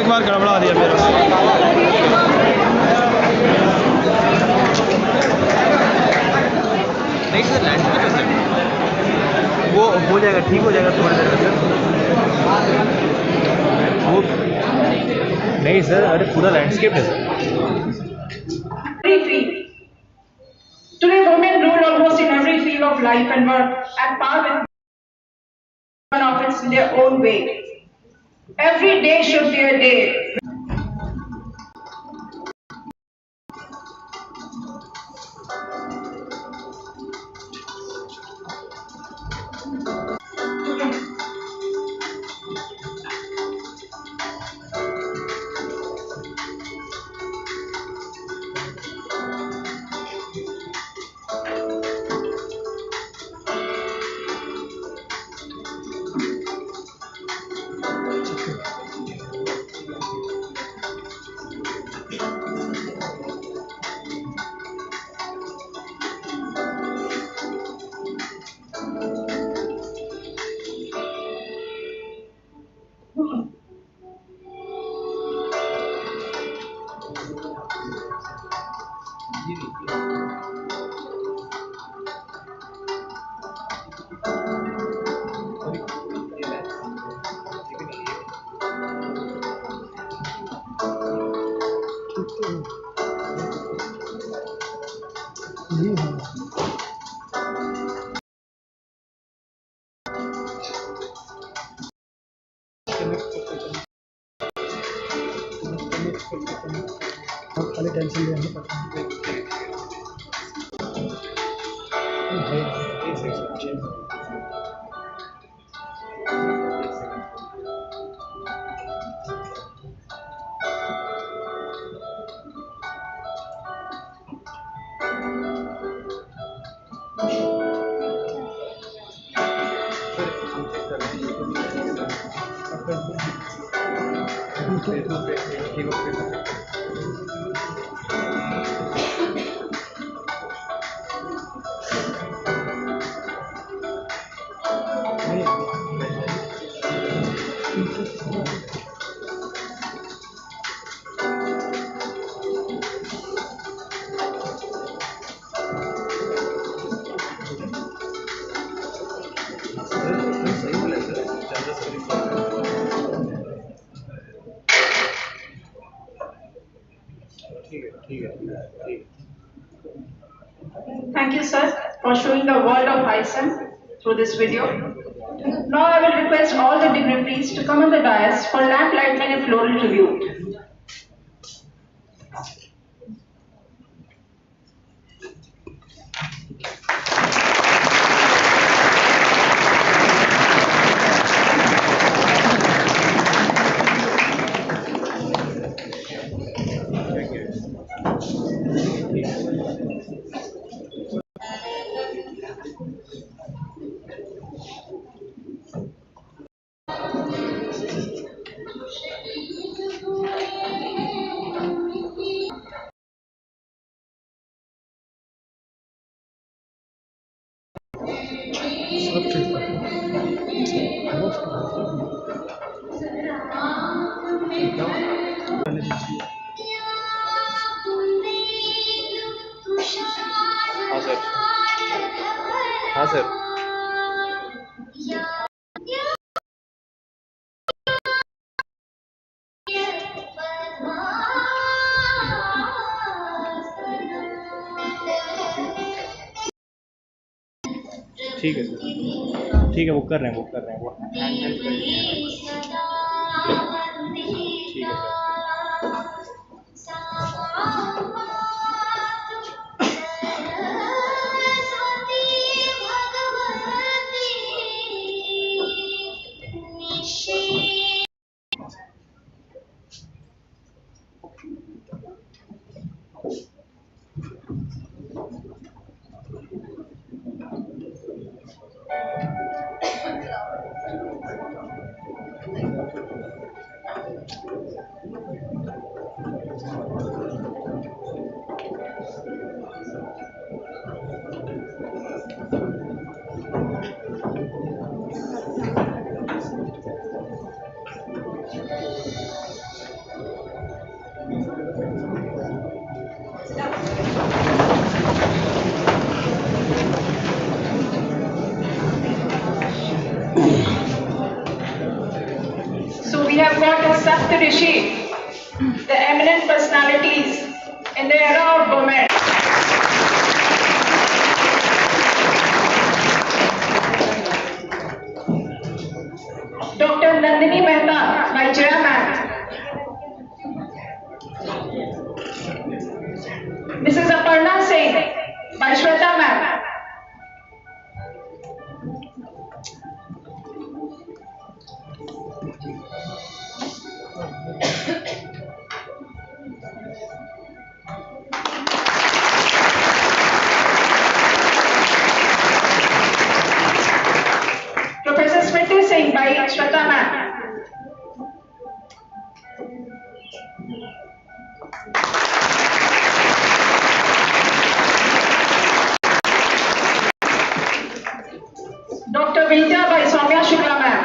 एक बार गड़बड़ा दिया मेरा। नहीं सर, लैंडस्केप है सर, वो हो जाएगा, ठीक हो जाएगा थोड़ी देर में। वो नहीं सर, अरे पूरा लैंडस्केप है sir. Today, women rule almost in every field of life and were at par with one of its in their own way. Every day should be a day. खाली टेंशन लेना पड़ता Thank you, sir, for showing the world of Hyson through this video. Now I will request all the dignitaries to come on the dais for lamp lighting and floral tribute. हाँ sir, हाँ sir, ठीक है sir, ठीक है, वो कर रहे हैं, वो कर रहे हैं, वो ठीक है Saptarishi, the eminent personalities in the era of women. Dr. Nandini Mehta by Jaya Ma'am. Mrs. Aparna Singh by Shweta Ma'am. Professor Smriti Singh by Shweta Ma'am. Dr. Vidya by Soumya Shukla Ma'am.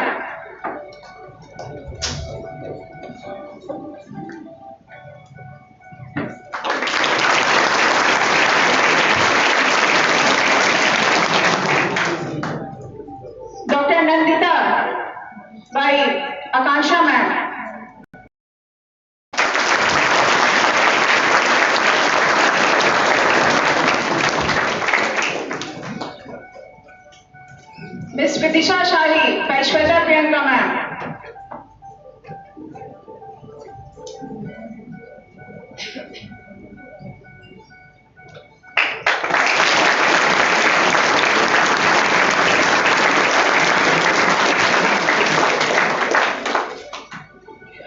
Dr. Nandita by Akansha Ma'am. Miss Vidisha Shahi by Shweta Priyanka Ma'am.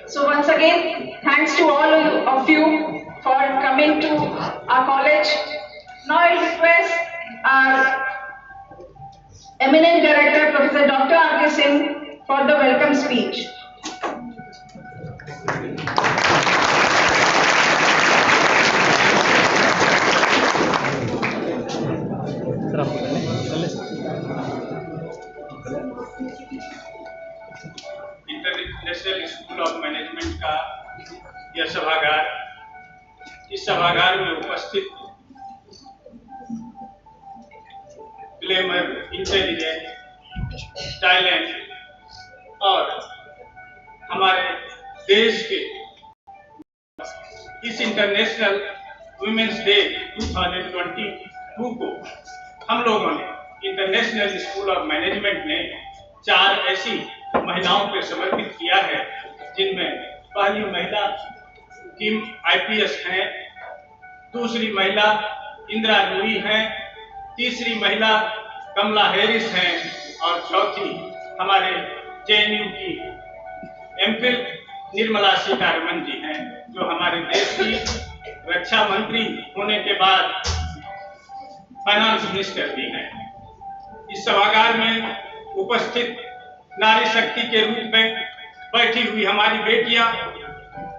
So once again, thanks to all of you for coming to our college. Now I request our Eminent Director, Professor Dr. R.K. Singh, for the welcome speech. International school of management का यह सभागार, इस सभागार में उपस्थित glamour, intelligent, talent और हमारे देश के इस इंटरनेशनल वुमेन्स डे 2022 को हम लोगों ने इंटरनेशनल स्कूल ऑफ मैनेजमेंट ने 4 ऐसी महिलाओं को समर्पित किया है, जिनमें पहली महिला किम IPS हैं, दूसरी महिला इंदिरा नूरी हैं, तीसरी महिला कमला हैरिस हैं और चौथी हमारे JNU की MPhil निर्मला सीतारमण जी हैं, जो हमारे देश की रक्षा मंत्री होने के बाद फाइनेंस मिनिस्टर भी हैं। इस सभागार में उपस्थित नारी शक्ति के रूप में बैठी हुई हमारी बेटियां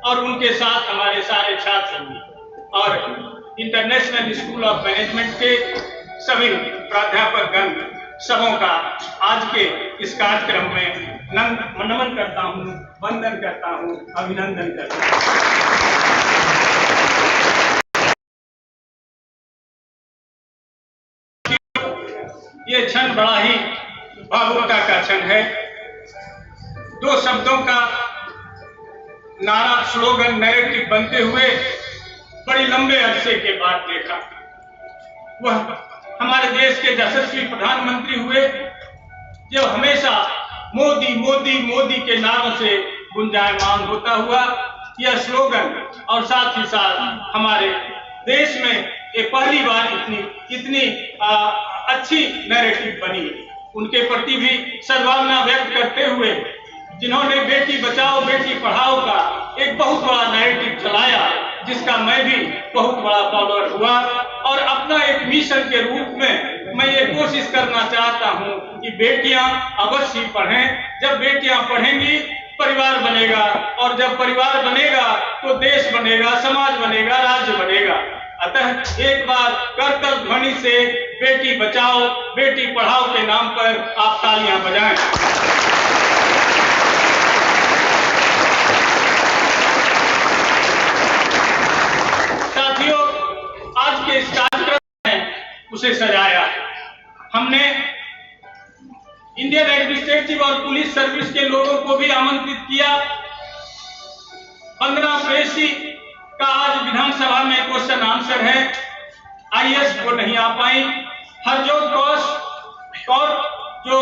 और उनके साथ हमारे सारे छात्र और इंटरनेशनल स्कूल ऑफ मैनेजमेंट के सभी प्राध्यापकगण सबों का आज के इस कार्यक्रम में नमन करता हूं, वंदन करता हूं, अभिनंदन करता हूं। ये क्षण बड़ा ही भावुकता का क्षण है। 2 शब्दों का नारा, स्लोगन, नैरेटिव बनते हुए बड़ी लंबे अरसे के बाद देखा। वह हमारे देश के यशस्वी प्रधानमंत्री हुए, जो हमेशा मोदी मोदी मोदी के नारों से गुंजायमान होता हुआ यह स्लोगन, और साथ ही साथ हमारे देश में ये पहली बार इतनी अच्छी नैरेटिव बनी। उनके प्रति भी सद्भावना व्यक्त करते हुए, जिन्होंने बेटी बचाओ बेटी पढ़ाओ का एक बहुत बड़ा नैरेटिव चलाया, जिसका मैं भी बहुत बड़ा फॉलोअर हुआ, और अपना एक मिशन के रूप में मैं ये कोशिश करना चाहता हूं कि बेटियां अवश्य पढ़ें। जब बेटियां पढ़ेंगी परिवार बनेगा, और जब परिवार बनेगा तो देश बनेगा, समाज बनेगा, राज्य बनेगा। अतः एक बार कर्तव्य ध्वनि से बेटी बचाओ बेटी पढ़ाओ के नाम पर आप तालियां बजाएं। साथियों, आज के इस कार्यक्रम में उसे सजाया हमने इंडियन एडमिनिस्ट्रेटिव और पुलिस सर्विस के लोगों को भी आमंत्रित किया, यूपीएससी का आज विधानसभा में क्वेश्चन आंसर है, आईएएस वो नहीं आ पाई। हरजोत कौर जो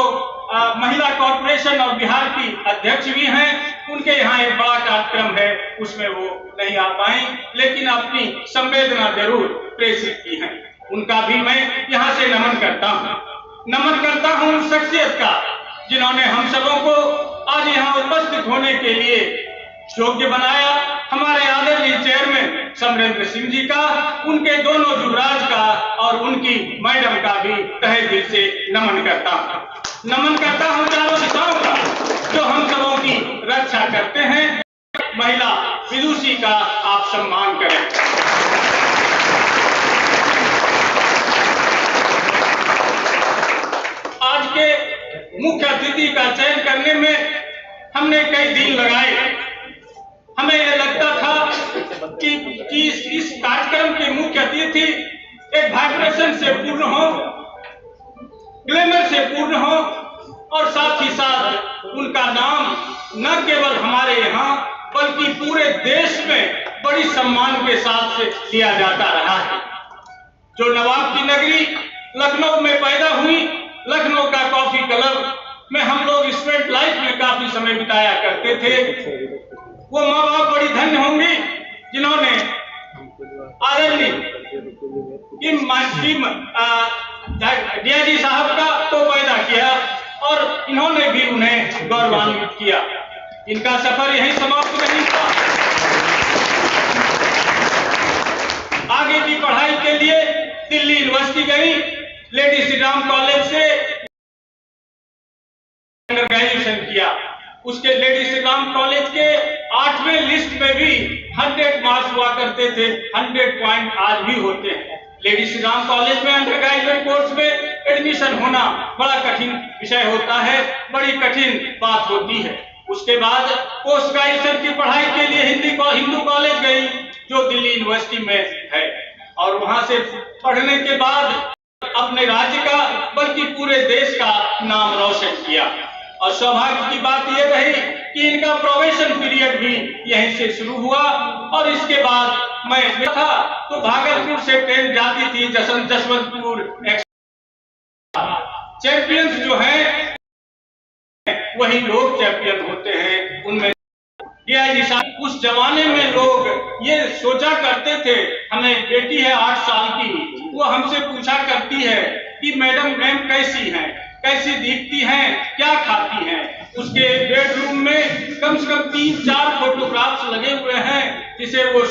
महिला कॉर्पोरेशन और बिहार की अध्यक्ष भी हैं, उनके यहाँ एक बड़ा कार्यक्रम है, उसमें वो नहीं आ पाई, लेकिन अपनी संवेदना जरूर प्रेषित की है। उनका भी मैं यहाँ से नमन करता हूँ उन शख्सियत का जिन्होंने हम सबों को आज यहाँ उपस्थित होने के लिए योग्य बनाया। हमारे आदरणीय चेयरमैन समरेंद्र सिंह जी का, उनके दोनों युवराज का और उनकी मैडम का भी तहे दिल से नमन करता हूँ चारों दिशाओं का, जो हम सबों की रक्षा करते हैं। महिला विदुषी का आप सम्मान करें। आज के मुख्य अतिथि का चयन करने में हमने कई दिन लगाए। हमें यह लगता था कि इस कार्यक्रम के मुख्य अतिथि एक वाइब्रेशन से पूर्ण हो, ग्लैमर से पूर्ण हो, और साथ ही साथ उनका नाम न केवल हमारे यहाँ बल्कि पूरे देश में बड़ी सम्मान के साथ से लिया जाता रहा है। जो नवाब की नगरी लखनऊ में पैदा हुई, लखनऊ का कॉफी क्लब में हम लोग स्टूडेंट लाइफ में काफी समय बिताया करते थे। वो माँ बाप बड़ी धन्य होंगी जिन्होंने आदरणीय डीआईजी साहब का तो पैदा किया और इन्होंने भी उन्हें गौरवान्वित किया। इनका सफर यहीं समाप्त नहीं हुआ। आगे की पढ़ाई के लिए दिल्ली यूनिवर्सिटी गई, लेडी श्री राम कॉलेज से ग्रेजुएशन किया। उसके लेडी श्री राम कॉलेज के 8वें लिस्ट में भी 100 मार्क्स हुआ करते थे, 100 पॉइंट आज भी होते हैं। लेडी श्री राम कॉलेज में अंडर ग्रेजुएट कोर्स में एडमिशन होना बड़ा कठिन विषय होता है, बड़ी कठिन बात होती है। उसके बाद पोस्ट ग्रेजुएशन की पढ़ाई के लिए हिंदू कॉलेज गई, जो दिल्ली यूनिवर्सिटी में है, और वहां से पढ़ने के बाद अपने राज्य का बल्कि पूरे देश का नाम रोशन किया। और सौभाग्य की बात यह रही कि इनका प्रोबेशन पीरियड भी यहीं से शुरू हुआ, और इसके बाद मैं था तो भागलपुर से ट्रेन जाती थी जसवंतपुर। चैंपियंस जो हैं वही लोग चैंपियन होते हैं। उनमें डीआईजी साहब, उस जमाने में लोग ये सोचा करते थे, हमें बेटी है 8 साल की, वो हमसे पूछा करती है कि मैम कैसी हैं, कैसी दिखती हैं, क्या खाती हैं। उसके बेडरूम में कम से कम 3-4 फोटोग्राफ्स लगे हुए हैं, जिसे वो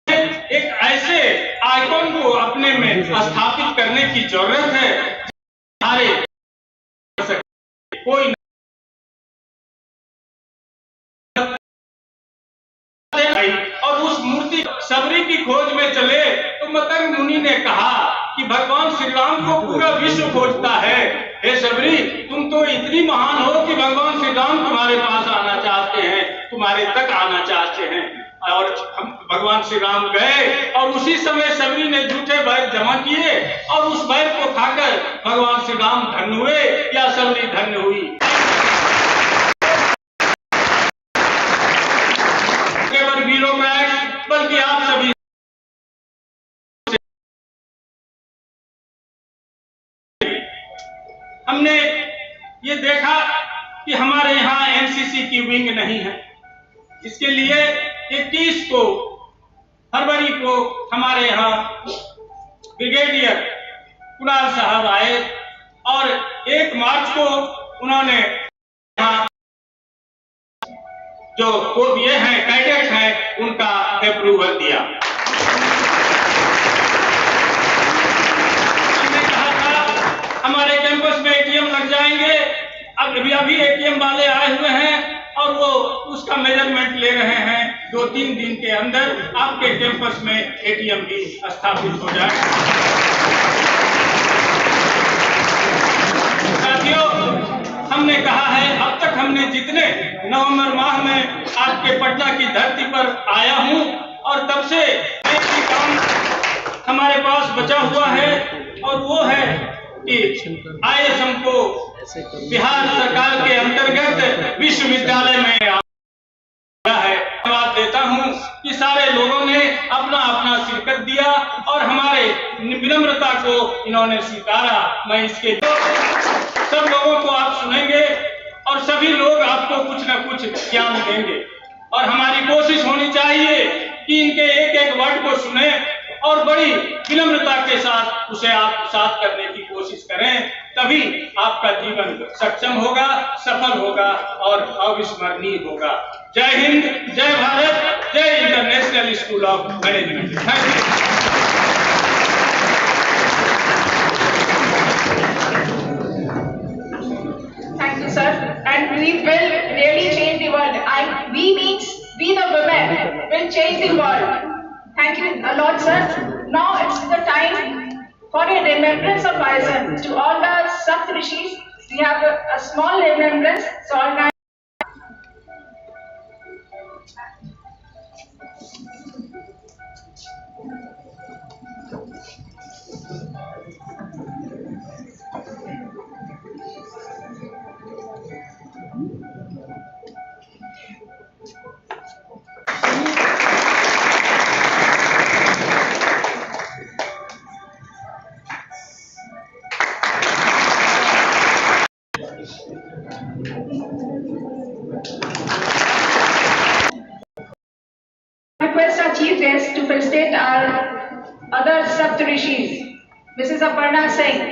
एक ऐसे आइकॉन को अपने में स्थापित करने की जरूरत है। कोई और उस मूर्ति सबरी की खोज में चले तो मतंग मुनि ने कहा कि भगवान श्री राम को पूरा विश्व खोजता है। हे सबरी, तुम तो इतनी महान हो कि भगवान श्री राम तुम्हारे पास आना चाहते हैं, तुम्हारे तक आना चाहते हैं। और हम भगवान श्री राम गए और उसी समय सबरी ने जूठे बैग जमा किए और उस बैग को खाकर भगवान श्री राम धन्य हुए या सबरी धन्य हुई। केवल वीरों बैग बल्कि आप सभी हमने ये देखा कि हमारे यहाँ एनसीसी की विंग नहीं है। इसके लिए 21 फरवरी को हमारे यहाँ ब्रिगेडियर कुणाल साहब आए और 1 मार्च को उन्होंने यहाँ जो ये हैं कैडेट हैं उनका अप्रूवल दिया। हमने कहा था हमारे कैंपस में एटीएम लग जाएंगे, अभी एटीएम वाले आए हुए हैं और वो उसका मेजरमेंट ले रहे हैं। 2-3 दिन के अंदर आपके कैंपस में एटीएम भी स्थापित हो जाए। साथियों, हमने कहा है अब तक हमने जितने नवंबर माह में आपके पटना की धरती पर आया हूं और तब से एक ही काम हमारे पास बचा हुआ है और वो है कि आईएएस हमको बिहार सरकार के अंतर्गत विश्वविद्यालय में आया है। धन्यवाद देता हूं कि सारे लोगों ने अपना अपना शिरकत दिया और हमारे विनम्रता को इन्होंने स्वीकारा। मैं इसके सब लोगों को आप सुनेंगे और सभी लोग आपको कुछ न कुछ ज्ञान देंगे और हमारी कोशिश होनी चाहिए कि इनके एक एक वर्ड को सुने और बड़ी विनम्रता के साथ उसे आप साथ करने की कोशिश करें, तभी आपका जीवन सक्षम होगा, सफल होगा और अविस्मरणीय होगा। जय हिंद, जय भारत, जय international school of management. Thank you. Thank you, sir. And we will really change the world. We means we the women will change the world. Thank you a lot, sir. Now it's the time for a remembrance of Bison to all the Saptrishis. We have a small remembrance. So all nine. Request our chief guest to felicitate our other Saptarishis, Mrs. Aparna Singh.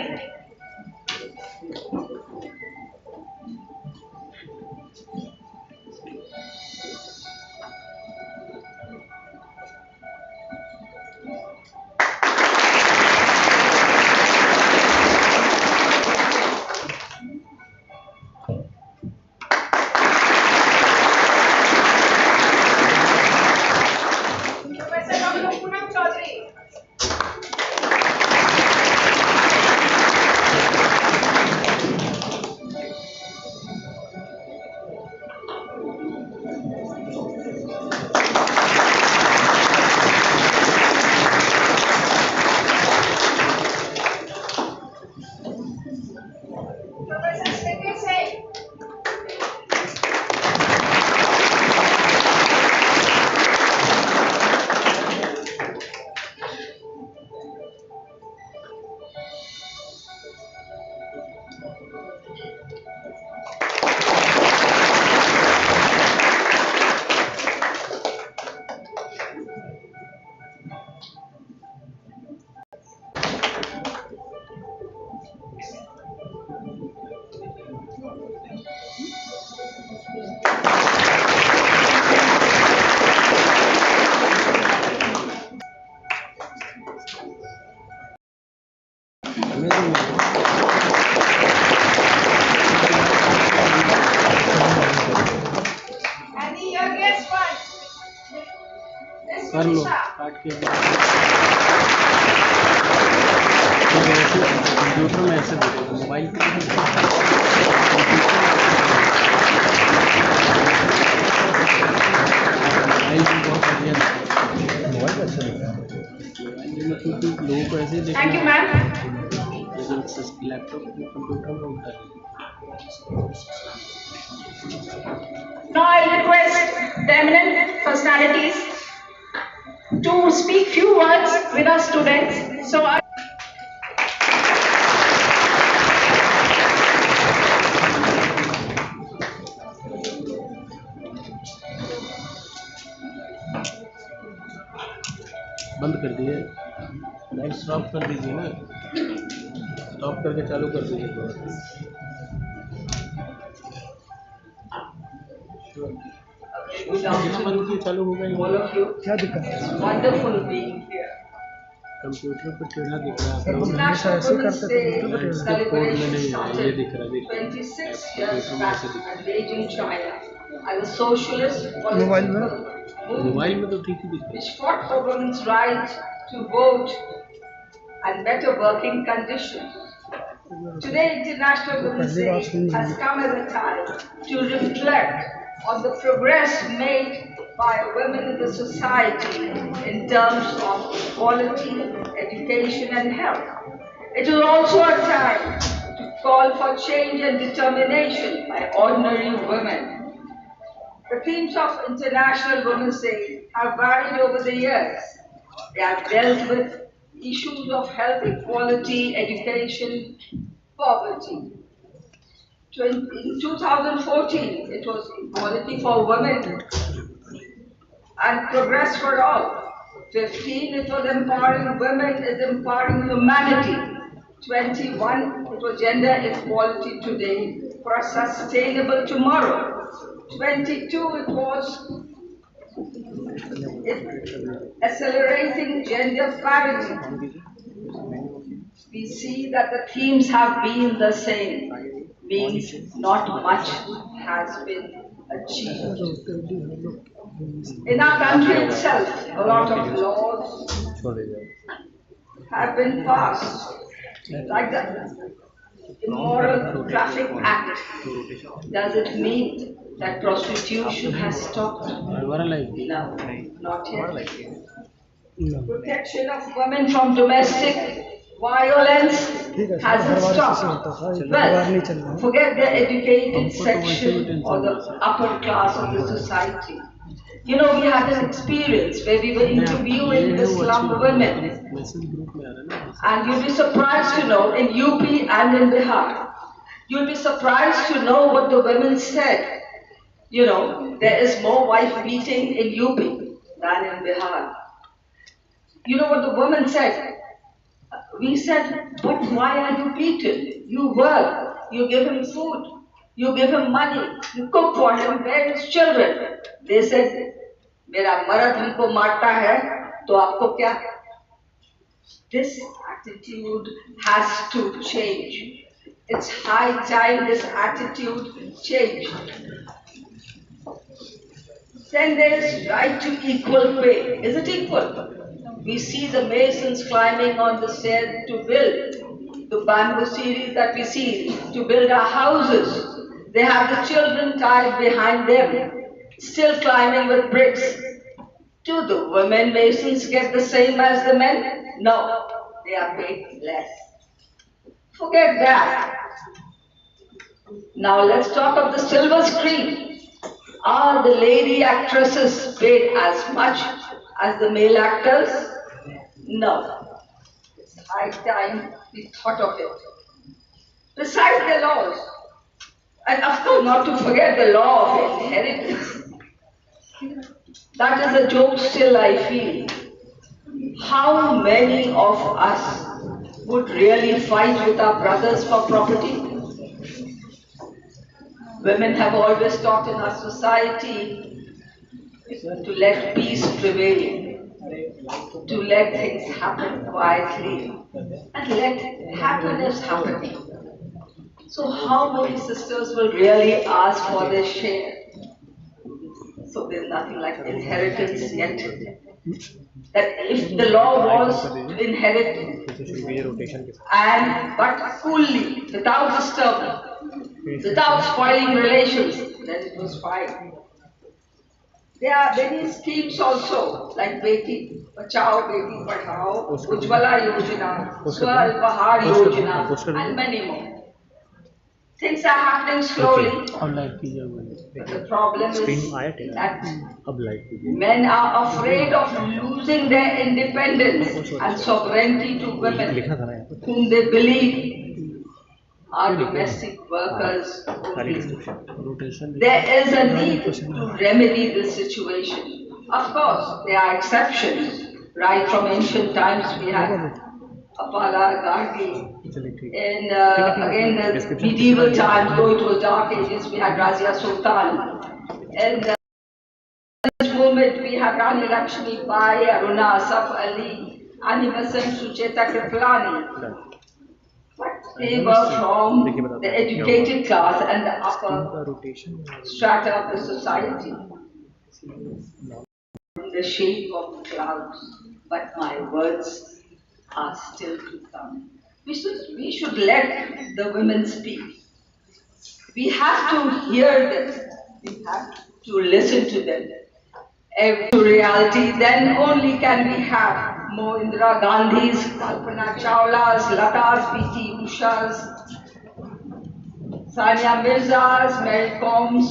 कर लो काट के computer में ऐसे देखो mobile बहुत बढ़िया mobile अच्छा दिखा है मतलब लोगों को ऐसे देखना। Thank you, ma'am. Laptop computer में होता है। Now I request the eminent personalities to speak few words with our students. So I बंद कर दिए, लाइट स्टॉप कर दीजिए ना, स्टॉप करके चालू कर दीजिए। बंद किए चालू हो गई। क्या दिक्कत है? कंप्यूटर पर टेढ़ा दिख रहा है। हमेशा ऐसे करते थे कोड में नहीं है, ये दिख रहा है। कंप्यूटर में ऐसे दिख रहा है। मोबाइल में तो ठीक ही दिख रहा है। which fought for women's right to vote and better working conditions. Today, International Women's Day has come as a time to reflect on the progress made by women in the society in terms of equality, education and health. It is also a time to call for change and determination by ordinary women. The themes of International Women's Day have varied over the years. They have dealt with issues of health equality, education, poverty. In 2014, it was equality for women and progress for all. 15, it was empowering women, is empowering humanity. 21, it was gender equality today for a sustainable tomorrow. 22, it was accelerating gender parity. We see that the themes have been the same, means not much has been achieved. In our country itself, a lot of laws have been passed, like the Immoral Traffic Act. Does it mean that prostitution has stopped? No, not yet. Protection of women from domestic violence hasn't stopped. Well, forget the educated section or the upper class of the society. You know, we had an experience where we were interviewing the slum women, and you'll be surprised to know in UP and in Bihar, you'll be surprised to know what the women said. You know, there is more wife beating in UP than in Bihar. You know what the woman said? We said, but why are you beaten? You work, you give him food, you give him money, you cook for him, bear his children. They said, मेरा मर्द हमको मारता है, तो आपको क्या? This attitude has to change. It's high time this attitude changed. Then there is right to equal pay. Is it equal? We see the masons climbing on the stairs to build the bamboo series that we see to build our houses. They have the children tied behind them, still climbing with bricks. Do the women masons get the same as the men? No, they are paid less. Forget that. Now let's talk of the silver screen. Are the lady actresses paid as much as the male actors? No. It's high time we thought of it. Besides the laws, and of course not to forget the law of inheritance. That is a joke still, I feel. How many of us would really fight with our brothers for property? Women have always taught in our society to let peace prevail, to let things happen quietly, and let happiness happen. So how many sisters will really ask for their share? So there's nothing like inheritance yet. That if the law was to inherit and but fully, without disturbance, without spoiling relations, then it was fine. There are many schemes also, like Beti Bachao, Beti Padhao, Ujjwala Yojana, Swalpahar Yojana, and many more. Things are happening slowly. But the problem is that men are afraid of losing their independence and sovereignty to women, whom they believe are domestic workers only. There is a need to remedy this situation. Of course, there are exceptions. Right from ancient times, we had Apala, Gargi. In again the medieval times, though it was dark ages, we had Razia Sultan. In this movement, we had Rani Lakshmi Bai, Aruna Asaf Ali, Animasan Sucheta Kriplani. But they were from the educated class and the upper strata of the society, in the shape of clouds. But my words are still to come. We should let the women speak. We have to hear them. We have to listen to them. To reality, then only can we have more Indira Gandhis, Kalpana Chawla's, Lata's, P.T. Usha's, Sania Mirza's, Mary Com's,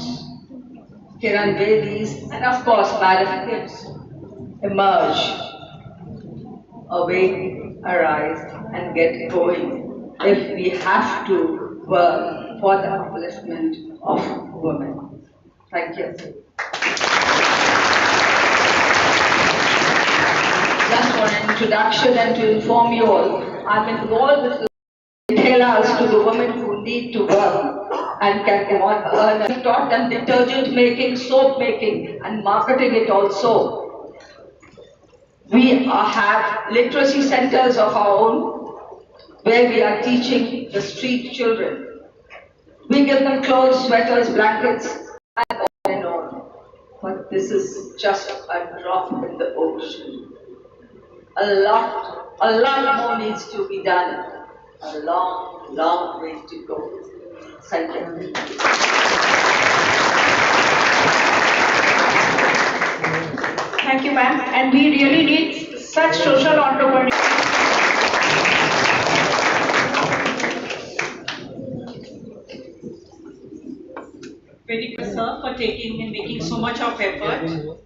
Kiran Bedis, and of course Madam Gibbs emerge, awake, arise, and get going if we have to work for the upliftment of women. Thank you. Just for an introduction and to inform you all, I'm involved with retailers to the women who need to work and can earn. We've taught them detergent making, soap making, and marketing it also. We have literacy centers of our own where we are teaching the street children. We give them clothes, sweaters, blankets, and on and on. But this is just a drop in the ocean. A lot more needs to be done. A long, long way to go. Thank you. Thank you, ma'am. And we really need such social entrepreneurs. Very good, sir, for taking and making so much of effort.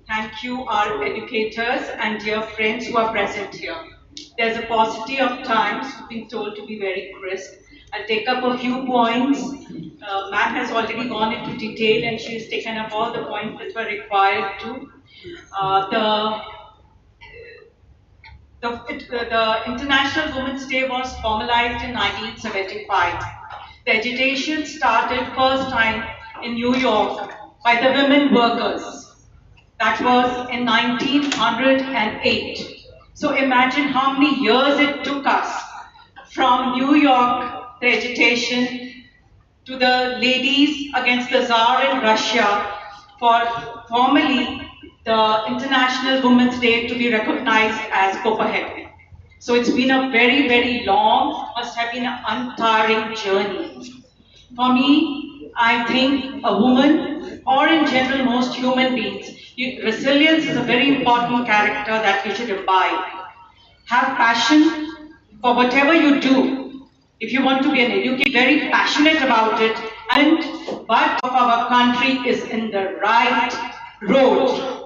Thank you, our educators and dear friends who are present here. There's a paucity of time, so we've been told to be very crisp. I'll take up a few points. Ma'am has already gone into detail and she has taken up all the points that were required to. The International Women's Day was formalized in 1975. The agitation started first time in New York by the women workers. That was in 1908. So imagine how many years it took us from New York, the agitation, to the ladies against the Tsar in Russia for formally the International Women's Day to be recognized as Copenhagen. So it's been a very, very long, must have been an untiring journey. For me, I think a woman, or in general most human beings, resilience is a very important character that we should imbibe. Have passion for whatever you do. If you want to be an educator, very passionate about it, but of our country is in the right road.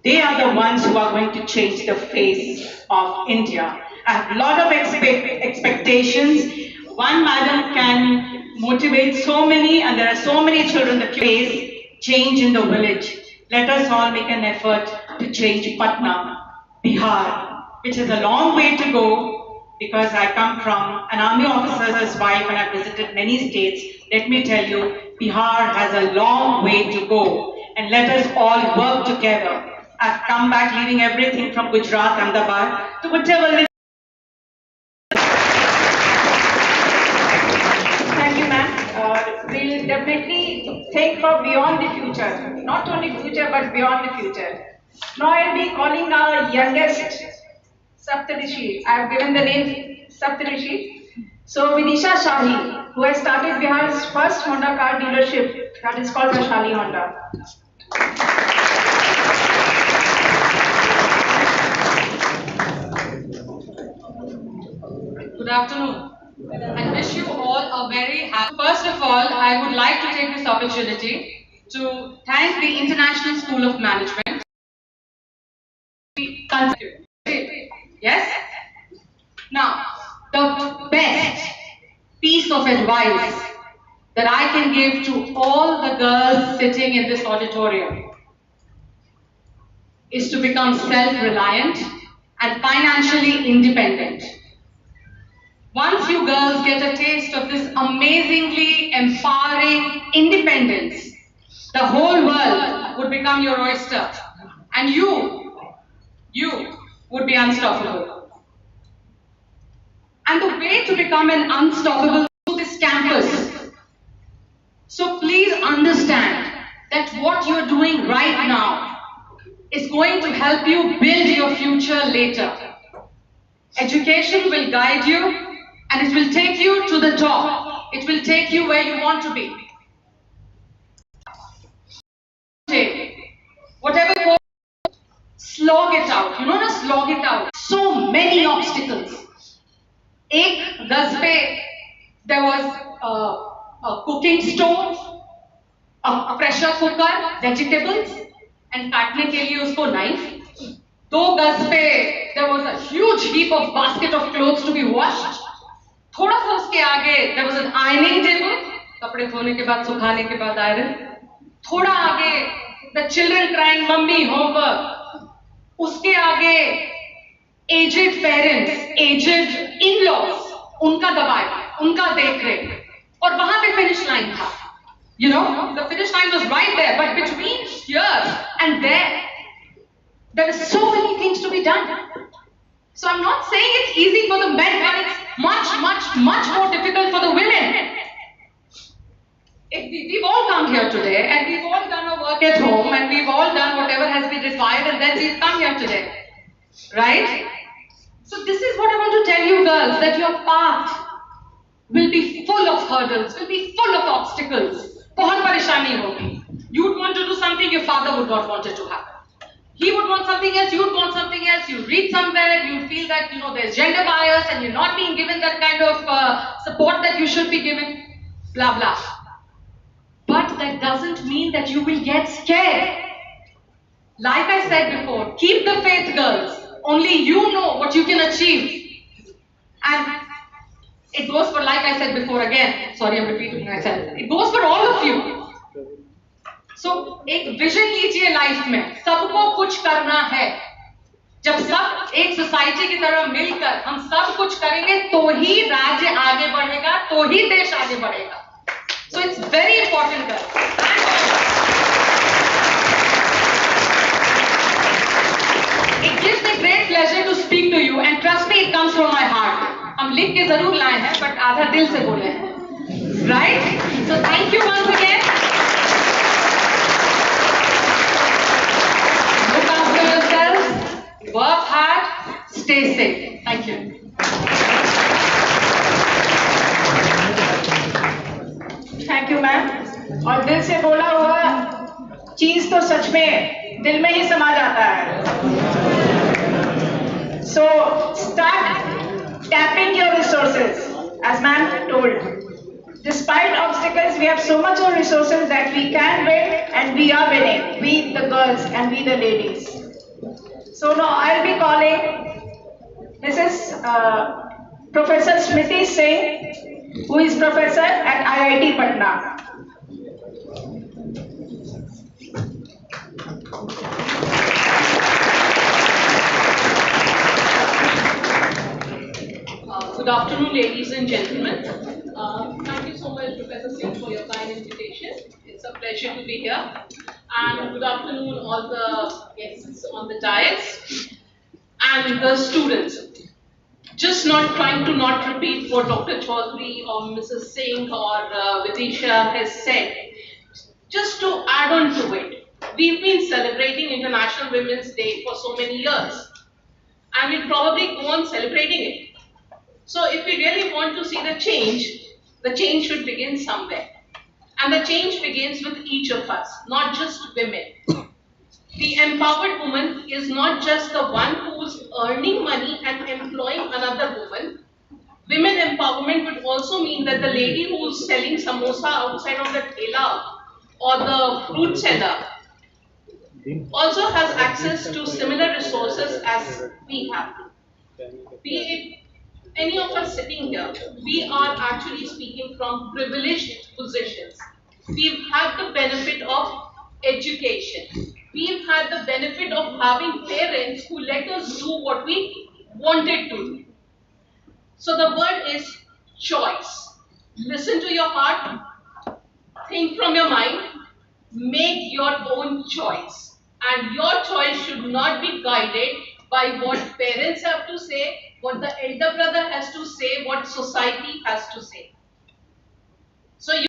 They are the ones who are going to change the face of India. I have a lot of expectations. One madam can motivate so many, and there are so many children that face change in the village. Let us all make an effort to change Patna, Bihar, which is a long way to go because I come from an army officer's wife and I've visited many states. Let me tell you, Bihar has a long way to go, and let us all work together. I've come back leaving everything from Gujarat, Ahmedabad to whatever. Thank you, ma'am. We'll definitely think for beyond the future. Not only future, but beyond the future. Now I'll be calling our youngest Saptarishi. I have given the name Saptarishi. So Vidisha Shahi, who has started Bihar's first Honda car dealership, that is called Vaishali Honda. Good afternoon. I wish you all a very happy. First of all, I would like to take this opportunity to thank the International School of Management. Yes? Now, the best piece of advice that I can give to all the girls sitting in this auditorium is to become self-reliant and financially independent. Once you girls get a taste of this amazingly empowering independence, the whole world would become your oyster, and you would be unstoppable. And the way to become an unstoppable is this campus. So please understand that what you're doing right now is going to help you build your future later. Education will guide you, and it will take you to the top. It will take you where you want to be. Whatever, slog it out. You know how to slog it out. So many obstacles. There was a cooking stove, pressure cooker, vegetables and काटने के लिए उसको knife. 2 गज पे there was a huge heap of basket of clothes to be washed. थोड़ा सा उसके आगे there was an ironing table, कपड़े धोने के बाद सुखाने के बाद आयरन. थोड़ा आगे the children crying mummy homework. उसके आगे aged parents, aged in-laws, उनका दबाव, उनका देख-रेख. और वहां पे फिनिश लाइन था. You know, the finish line was right there, but between here and there were so many things to be done. So I'm not saying it's easy for the men, but it's much, much, much more difficult for the women. We've all come here today, and we've all done our work at home, and we've all done whatever has been required, and then we've come here today. Right? So this is what I want to tell you girls, that your path will be full of hurdles, will be full of obstacles. बहुत परेशानी होगी. You'd want to do something, your father would not want it to happen. He would want something else, you'd want something else. You read somewhere, you feel that there's gender bias and you're not being given that kind of support that you should be given. Blah blah. But that doesn't mean that you will get scared. Like I said before, keep the faith, girls. Only you know what you can achieve. And it goes for, like I said before again, sorry I'm repeating myself, it goes for all of you. So, एक vision लीजिए life में, सबको कुछ करना है. जब सब एक सोसाइटी की तरह मिलकर हम सब कुछ करेंगे तो ही राज्य आगे बढ़ेगा, तो ही देश आगे बढ़ेगा. So it's very important, girls. It gives me great pleasure to speak to you, and trust me, it comes from my heart. हम लिख के जरूर लाए हैं, but आधा दिल से बोले हैं. Right? So thank you once again. Look after yourselves. Work hard. Stay safe. Thank you. Thank you ma'am. और दिल से बोला हुआ चीज तो सच में दिल में ही समा जाता है. So start tapping your resources, as ma'am told. Despite obstacles, we have so much of resources that we can win, and we are winning. We the girls and we the ladies. So now I'll be calling Mrs. Professor Smriti Singh, who is professor at IIT Patna. Good afternoon, ladies and gentlemen. Thank you so much, Professor Singh, for your kind invitation. It's a pleasure to be here. And good afternoon, all the guests on the dais and the students. Just not trying to not repeat what Dr. Chaudhary or Mrs. Singh or Vidisha has said. Just to add on to it, we've been celebrating International Women's Day for so many years, and we'll probably go on celebrating it. So if we really want to see the change should begin somewhere. And the change begins with each of us, not just women. The empowered woman is not just the one who's earning money and employing another woman. Women empowerment would also mean that the lady who's selling samosa outside of the thela or the fruit seller also has access to similar resources as we have. Be it any of us sitting here, we are actually speaking from privileged positions. We've had the benefit of education. We've had the benefit of having parents who let us do what we wanted to do. So the word is choice. Listen to your heart, think from your mind, make your own choice. And your choice should not be guided by what parents have to say, what the elder brother has to say, what society has to say. So you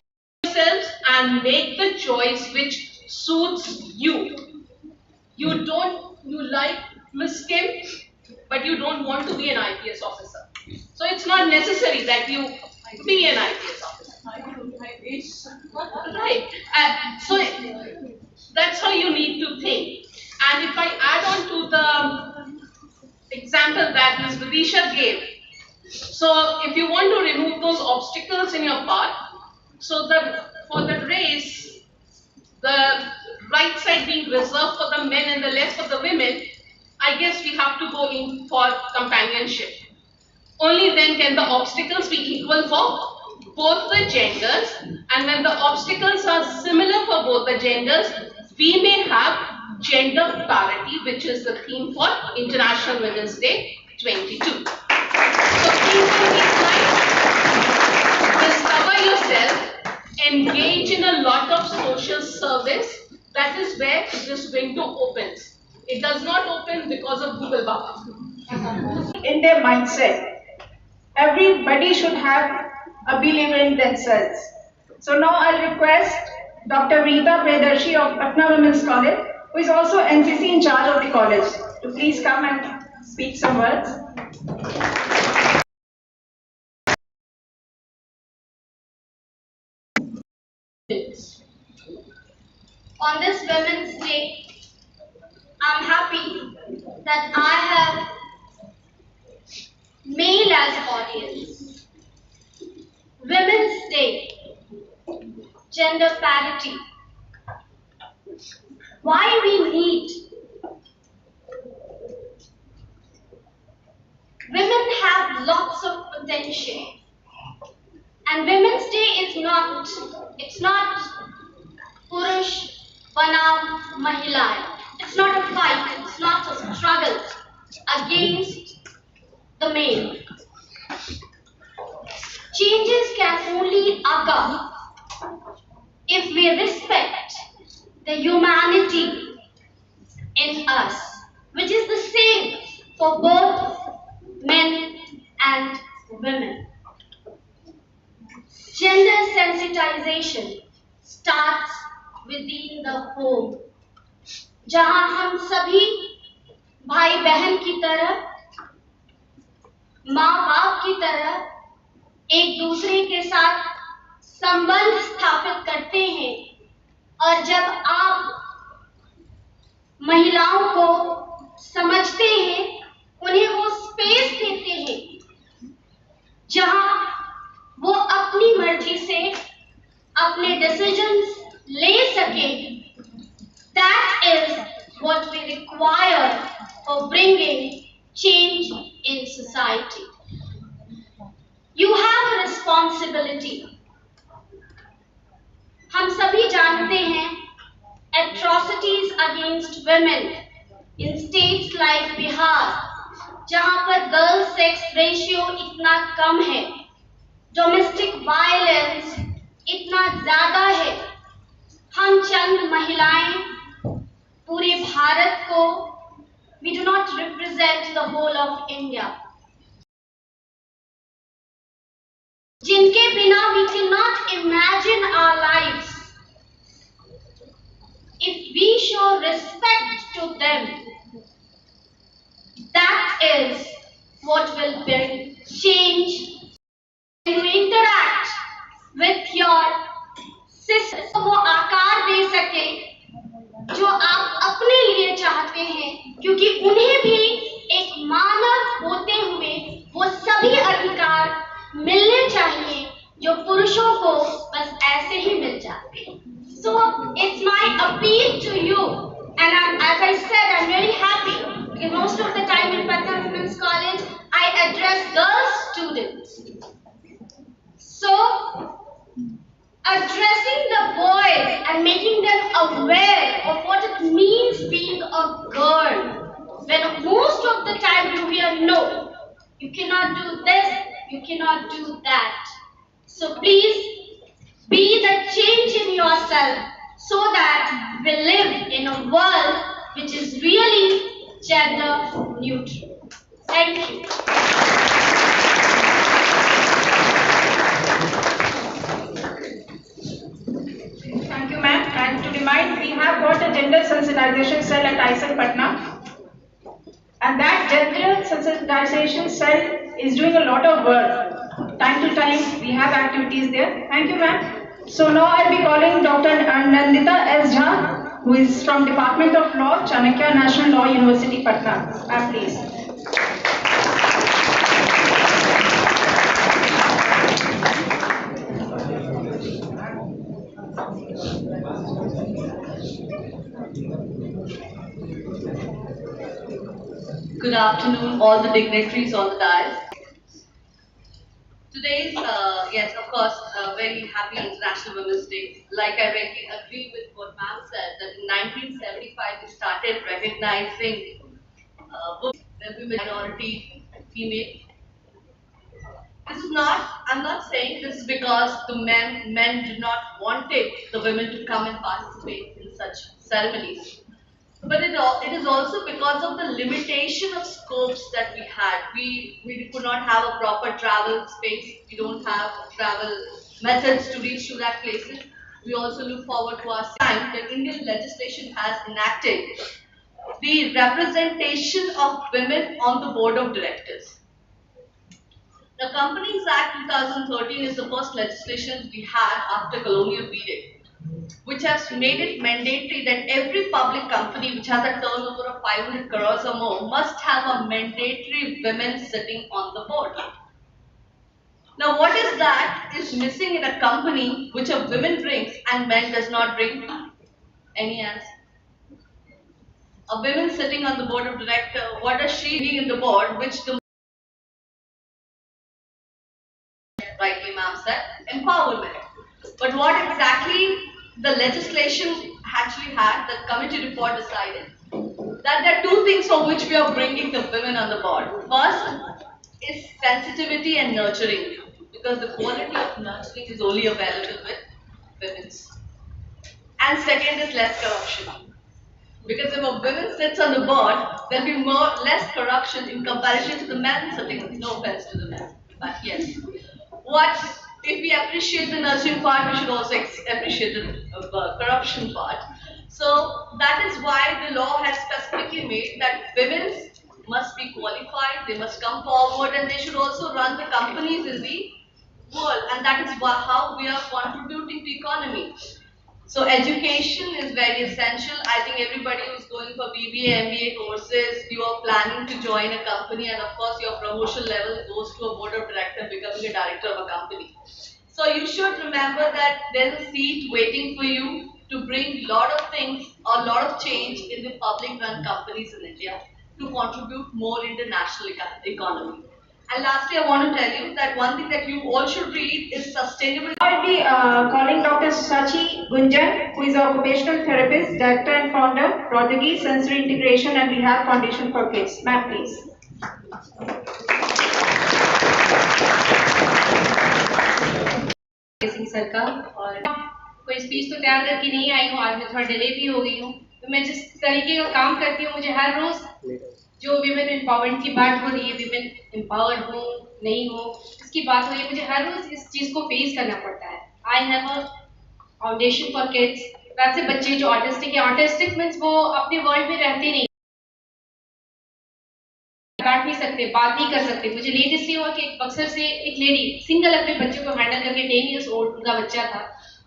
yourselves and make the choice which suits you. You like Miss Kim, but you don't want to be an IPS officer. So it's not necessary that you be an IPS officer. Right. So that's how you need to think. And if I add on to the example that Ms. Vidisha gave, so if you want to remove those obstacles in your path, so for the race, the right side being reserved for the men and the left for the women, I guess we have to go in for companionship. Only then can the obstacles be equal for both the genders, and when the obstacles are similar for both the genders, we may have gender parity, which is the theme for International Women's Day 22. So please don't be quiet. Discover yourself, engage in a lot of social service. That is where this window opens. It does not open because of Google Baba. In their mindset, everybody should have a belief in themselves. So now I'll request Dr. Rita Predarshi of Patna Women's College, who is also NCC in charge of the college, to please come and speak some words. On this Women's Day, I'm happy that I have male as audience. Women's Day, gender parity. Why we need women have lots of potential, and Women's Day is not. It's not Purush Banam Mahila. It's not a fight. It's not a struggle against the male. Changes can only occur if we respect the humanity in us, which is the same for both men and women. Gender sensitization starts within the home, जहां हम सभी भाई बहन की तरह, माँ बाप की तरह एक दूसरे के साथ संबंध स्थापित करते हैं, और जब आप महिलाओं को समझते हैं, उन्हें वो स्पेस देते हैं जहां वो अपनी मर्जी से अपने डिसीजंस ले सके, that is what we require for bringing change in society. You have a responsibility. हम सभी जानते हैं atrocities against women in states like Bihar, जहां पर गर्ल सेक्स रेशियो इतना कम है, डोमेस्टिक वायलेंस इतना ज्यादा है, हम चंद महिलाएं पूरे भारत को, we do not represent the whole of India, जिनके बिना we cannot imagine our lives. If we show respect to them, that is what will bring change. When you interact with your sisters, वो आकार दे सके जो आप अपने लिए चाहते हैं, क्योंकि उन्हें भी एक मानव होते हुए वो सभी अधिकार मिलने चाहिए जो पुरुषों को बस ऐसे ही मिल जाते हैं. So it's my appeal to you, and as I said, I'm really happy because most of the time in Patna Women's College, I address girl students. So addressing the boys and making them aware of what it means being a girl, when most of the time you hear no, you cannot do this, you cannot do that. So please be the change in yourself so that we live in a world which is really gender neutral. Thank you. Thank you, ma'am. And to remind, we have got a gender sensitization cell at ISL Patna. And that gender sensitization cell is doing a lot of work. Time to time, we have activities there. Thank you, ma'am. So now I'll be calling Dr. Nandita S. Jha, who is from Department of Law, Chanakya National Law University, Patna. Ma'am, please. Good afternoon, all the dignitaries on the dais. Today's, yes, of course, very happy International Women's Day. Like I really agree with what ma'am said, that in 1975 we started recognizing women, minority, female. This is not, I'm not saying this is because the men did not wanted the women to come and participate in such ceremonies. But it is also because of the limitation of scopes that we had. We could not have a proper travel space. We don't have travel methods to reach to that places. We also look forward to our time that Indian legislation has enacted the representation of women on the board of directors. The Companies Act 2013 is the first legislation we had after colonial period, which has made it mandatory that every public company which has a turnover of 500 crores or more must have a mandatory women sitting on the board. Now what is that is missing in a company which a woman brings and men does not bring? Any answer? A woman sitting on the board of director, what does she bring in the board which the rightly ma'am said, empowerment. But what exactly the legislation actually had, the committee report decided that there are two things for which we are bringing the women on the board. First is sensitivity and nurturing, because the quality of nurturing is only available with women. And second is less corruption. Because if a woman sits on the board, there'll be less corruption in comparison to the men sitting. No offense to the men, but yes. What if we appreciate the nurturing part, we should also appreciate the corruption part. So that is why the law has specifically made that women must be qualified, they must come forward, and they should also run the companies in the world, and that is how we are contributing to economy. So education is very essential. I think everybody who's going for BBA, MBA courses, you are planning to join a company, and of course your promotion level goes to a board of director, becoming a director of a company. So you should remember that there's a seat waiting for you to bring a lot of things or a lot of change in the public run companies in India to contribute more in the national economy. And lastly, I want to tell you that one thing that you all should read is sustainable. I'll be calling Dr. Sachi Gunjan, who is an occupational therapist, director and founder, Prodigy Sensory Integration and Rehab Foundation for Kids. Ma'am, please. Sir का और कोई speech तो तैयार करके नहीं आई हूँ, आज मैं थोड़ा डिले भी हो गई हूँ। तो मैं जिस तरीके का काम करती हूँ, मुझे हर रोज जो विमेन एम्पावरमेंट की बात हो रही है, विमेन एम्पावर हो नहीं हो, इसकी बात हो रही है, मुझे हर रोज इस चीज को फेस करना पड़ता है। I have a foundation for kids, वैसे बच्चे जो ऑटिस्टिक है, ऑटिस्टिक मीन्स वो अपने वर्ल्ड में रहते नहीं, बैठ नहीं सकते, बात नहीं कर सकते। मुझे लेटेस्ट ये हुआ कि बक्सर से एक लेडी सिंगल अपने बच्चे को हैंडल करके 10 इयर्स ओल्ड उनका बच्चा था,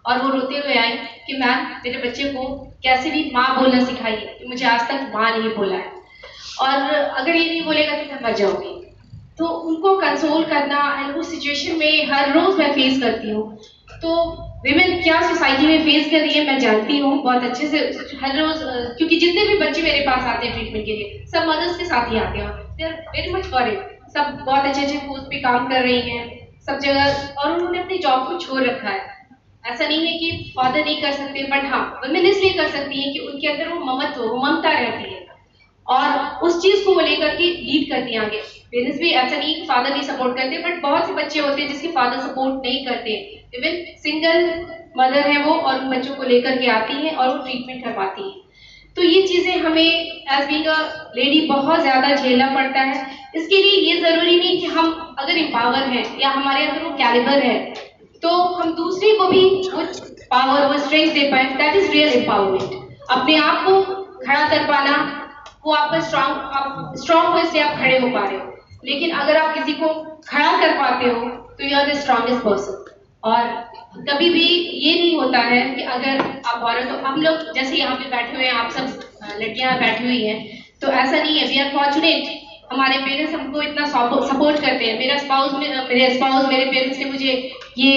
और वो रोते हुए आई कि मैम मेरे बच्चे को कैसे भी माँ बोलना सिखाइए, कि मुझे आज तक माँ नहीं बोला है, और अगर ये नहीं बोलेगा तो मैं मर जाऊंगी। तो उनको कंसोल करना एंड उस सिचुएशन में हर रोज मैं फेस करती हूँ। तो विमेन क्या सोसाइटी में फेस कर रही है मैं जानती हूँ बहुत अच्छे से हर रोज, क्योंकि जितने भी बच्चे मेरे पास आते हैं ट्रीटमेंट के लिए, सब मदर्स के साथ ही आते हैं, they are very much worried, सब बहुत अच्छे अच्छे पोस्ट पे काम कर रही हैं सब जगह, और उन्होंने अपनी जॉब को छोड़ रखा है। ऐसा नहीं है कि फादर नहीं कर सकते, बट हाँ वुमेन इसलिए कर सकती हैं कि उनके अंदर वो ममत्व, वो ममता रहती है, और उस चीज को वो लेकर के लीड करती हैं आगे। पेरेंट्स भी ऐसा नहीं कि फादर नहीं सपोर्ट करते, बट बहुत से बच्चे होते हैं जिसके फादर सपोर्ट नहीं करते, इवन सिंगल मदर है वो, और उन बच्चों को लेकर के आती हैं और वो ट्रीटमेंट करवाती हैं। तो ये चीजें हमें एज बीइंग अ लेडी बहुत ज्यादा झेलना पड़ता है। इसके लिए ये जरूरी नहीं कि हम अगर एम्पावर हैं या हमारे अंदर वो कैलिबर है तो हम दूसरे को भी वो पावर, वो स्ट्रेंथ दे पाए। That is real empowerment. अपने आप को खड़ा कर पाना, वो आपका स्ट्रांग हो, इसलिए आप खड़े हो पा रहे हो। लेकिन अगर आप किसी को खड़ा कर पाते हो तो you are the strongest person. और कभी भी ये नहीं होता है कि अगर आप औरत हो, हम लोग जैसे यहाँ पे बैठे हुए हैं, आप सब लड़कियां बैठी हुई हैं, तो ऐसा नहीं है, वी आर फॉर्चुनेट, हमारे पेरेंट्स हमको इतना सपोर्ट करते हैं। मेरे स्पाउस मेरे पेरेंट्स ने मुझे ये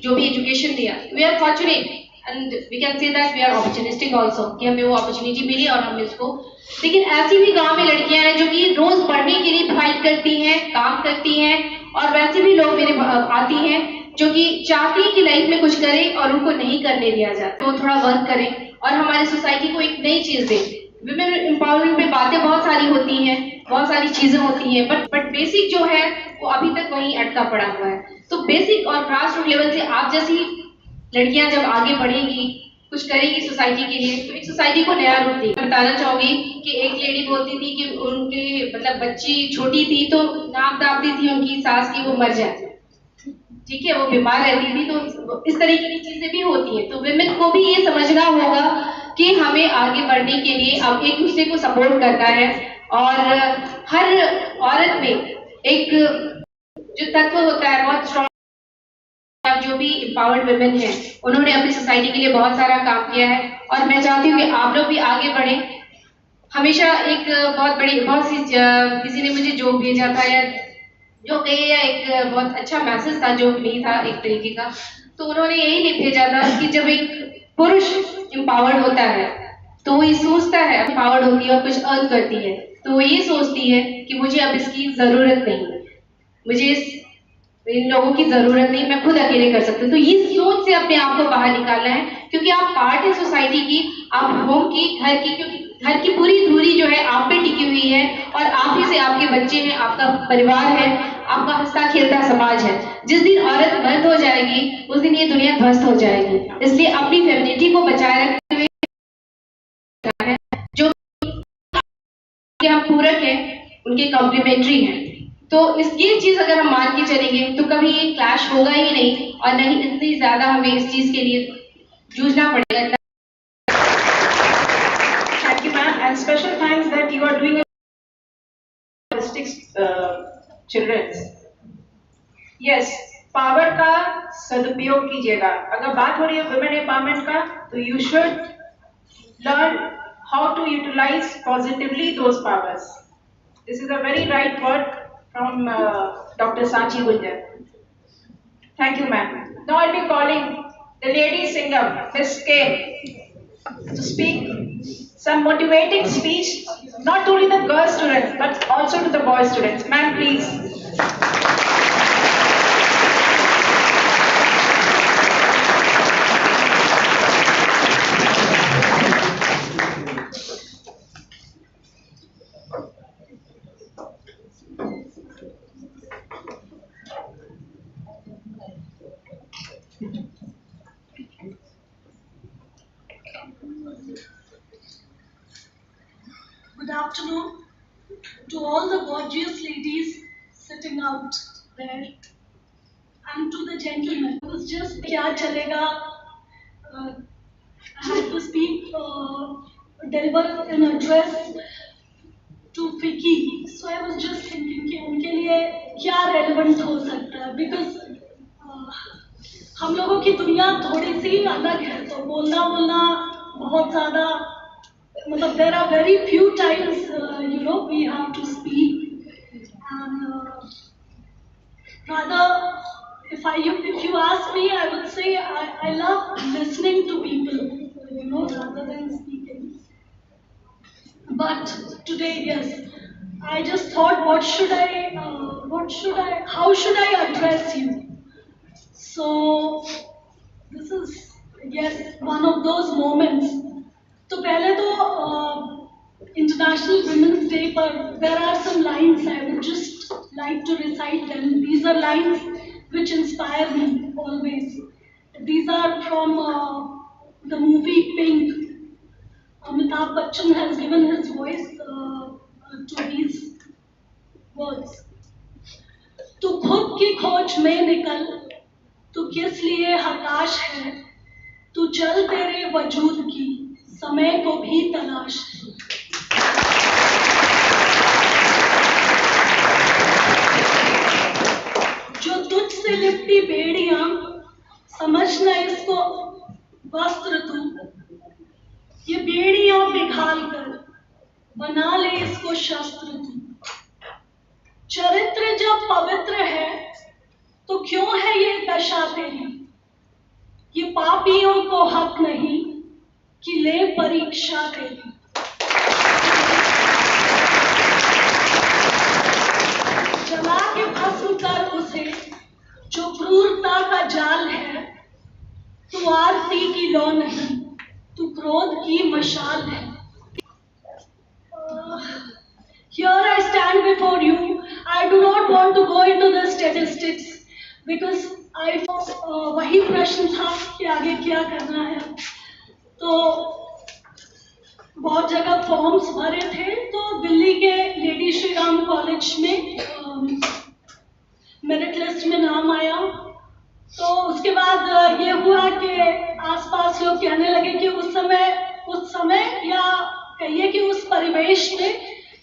जो भी एजुकेशन दिया, we are fortunate and we can say that we are opportunistic also, कि हमें वो अपॉर्चुनिटी मिली और हमने उसको लेकिन ऐसी भी गांव में लड़कियां हैं जो कि रोज पढ़ने के लिए फाइट करती हैं, काम करती हैं, और वैसे भी लोग मेरे आती हैं जो कि चाहती हैं कि लाइफ में कुछ करें और उनको नहीं करने दिया जाता, वो थोड़ा वर्क करें और हमारी सोसाइटी को एक नई चीज दें। विमेन एम्पावरमेंट पे बातें बहुत सारी होती हैं, बहुत सारी चीजें होती हैं, बट बेसिक जो है वो अभी तक वहीं अटका पड़ा हुआ है। तो बेसिक और ग्रास रूट लेवल से आप जैसी लड़कियां जब आगे बढ़ेंगी, कुछ करेगी सोसाइटी के लिए, तो एक सोसाइटी को नया रूप देगी। बताना चाहूंगी कि एक लेडी बोलती थी कि उनके मतलब बच्ची छोटी थी तो नाक दाबती थी उनकी सास की वो मर जाए, ठीक है, वो बीमार रहती थी, तो इस तरीके की चीजें भी होती हैं। तो विमेन को भी ये समझना होगा कि हमें आगे बढ़ने के लिए अब एक दूसरे को सपोर्ट करना है, और हर औरत में एक जो तत्व होता है बहुत स्ट्रॉन्ग। जो भी एम्पावर्ड विमेन है उन्होंने अपनी सोसाइटी के लिए बहुत सारा काम किया है, और मैं चाहती हूँ कि आप लोग भी आगे बढ़ें। हमेशा एक बहुत सी किसी ने मुझे जोक भेजा था, या जो कहे या एक बहुत अच्छा मैसेज था, जोक नहीं था एक तरीके का। तो उन्होंने यही भेजा था कि जब एक पुरुष एम्पावर्ड होता है तो वो ये सोचता है, एम्पावर्ड होती है और कुछ अर्न करती है, तो वो ये सोचती है कि मुझे अब इसकी जरूरत नहीं, मुझे इन लोगों की जरूरत नहीं, मैं खुद अकेले कर सकती हूँ। तो ये सोच से अपने आप को बाहर निकालना है, क्योंकि आप पार्ट है सोसाइटी की, आप होम की, घर की, क्योंकि घर की पूरी धुरी जो है आप पे टिकी हुई है, और आप ही से आपके बच्चे हैं, आपका परिवार है, आपका हंसता खेलता समाज है। जिस दिन औरत मर्द हो जाएगी उस दिन ये दुनिया ध्वस्त हो जाएगी। इसलिए अपनी फेमिनिटी को बचाए रखते हुए जो हम पूरक हैं उनके कॉम्प्लीमेंट्री हैं। तो ये चीज अगर हम मान के चलेंगे तो कभी ये क्लैश होगा ही नहीं, और नहीं इतनी ज्यादा हमें इस चीज के लिए जूझना पड़ेगा। Thank you, ma'am, and special thanks that you are doing children. Yes, power का सदुपयोग कीजिएगा। अगर बात हो रही है वुमेन एम्पावरमेंट का, तो you should learn how to utilize positively those powers. This is a very right word from Dr. Sachi Gunjar. Thank you, ma'am. Now I'll be calling the lady singer, Miss K, to speak some motivating speech, not only the girl students, but also to the boy students. Ma'am, please. Good afternoon to all the gorgeous ladies sitting out there, and to the gentlemen. It was just kya chalega. I had to speak, deliver an address to Vicky. So I was just thinking कि उनके लिए क्या relevant हो सकता है, because हम लोगों की दुनिया थोड़ी सी अलग है, तो बोलना बहुत ज़्यादा, मतलब there are very few times we have to speak, and rather if you ask me, I would say I love listening to people, rather than speaking. But today, yes, I just thought, how should I address you? So this is, yes, one of those moments. तो पहले तो International Women's Day पर there are some lines I would just like to recite them. These are lines which inspire me always. These are from the movie Pink. Amitabh Bachchan has given his voice to these words. तू खुद की खोज में निकल, तू किस लिए हताश है, तू चल तेरे वजूद की समय को भी तलाश है। जो तुझसे लिपटी बेड़ियां, समझना इसको वस्त्र तू, ये बेड़ियां पिघाल कर बना ले इसको शस्त्र तू। चरित्र जब पवित्र है तो क्यों है ये दशा तेरी, ये पापियों को हक नहीं कि ले परीक्षा तेरी। before you. I do not want to go into the statistics because I वही प्रश्न था कि आगे क्या करना है. तो बहुत जगह फॉर्म्स भरे थे, तो दिल्ली के लेडी श्री राम कॉलेज में मेरिट लिस्ट में नाम आया. तो उसके बाद ये हुआ कि आसपास लोग कहने लगे कि उस समय या कहिए कि उस परिवेश में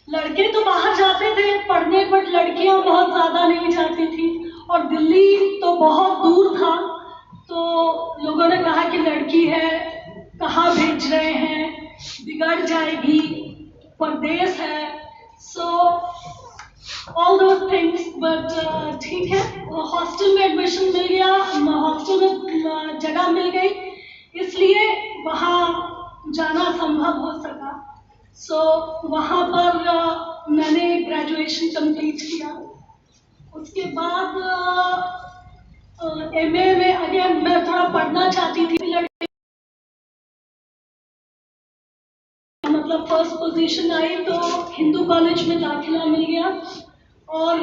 लड़के तो बाहर जाते थे पढ़ने, बट लड़कियां बहुत ज़्यादा नहीं जाती थी और दिल्ली तो बहुत दूर था. तो लोगों ने कहा कि लड़की है, कहाँ भेज रहे हैं, बिगड़ जाएगी, परदेश है. So all those things. But ठीक है, हॉस्टल में एडमिशन मिल गया, हॉस्टल में जगह मिल गई, इसलिए वहाँ जाना संभव हो सका. सो वहाँ पर मैंने ग्रेजुएशन कंप्लीट किया. उसके बाद एमए में अगेन मैं थोड़ा पढ़ना चाहती थी. मतलब फर्स्ट पोजीशन आई तो हिंदू कॉलेज में दाखिला मिल गया और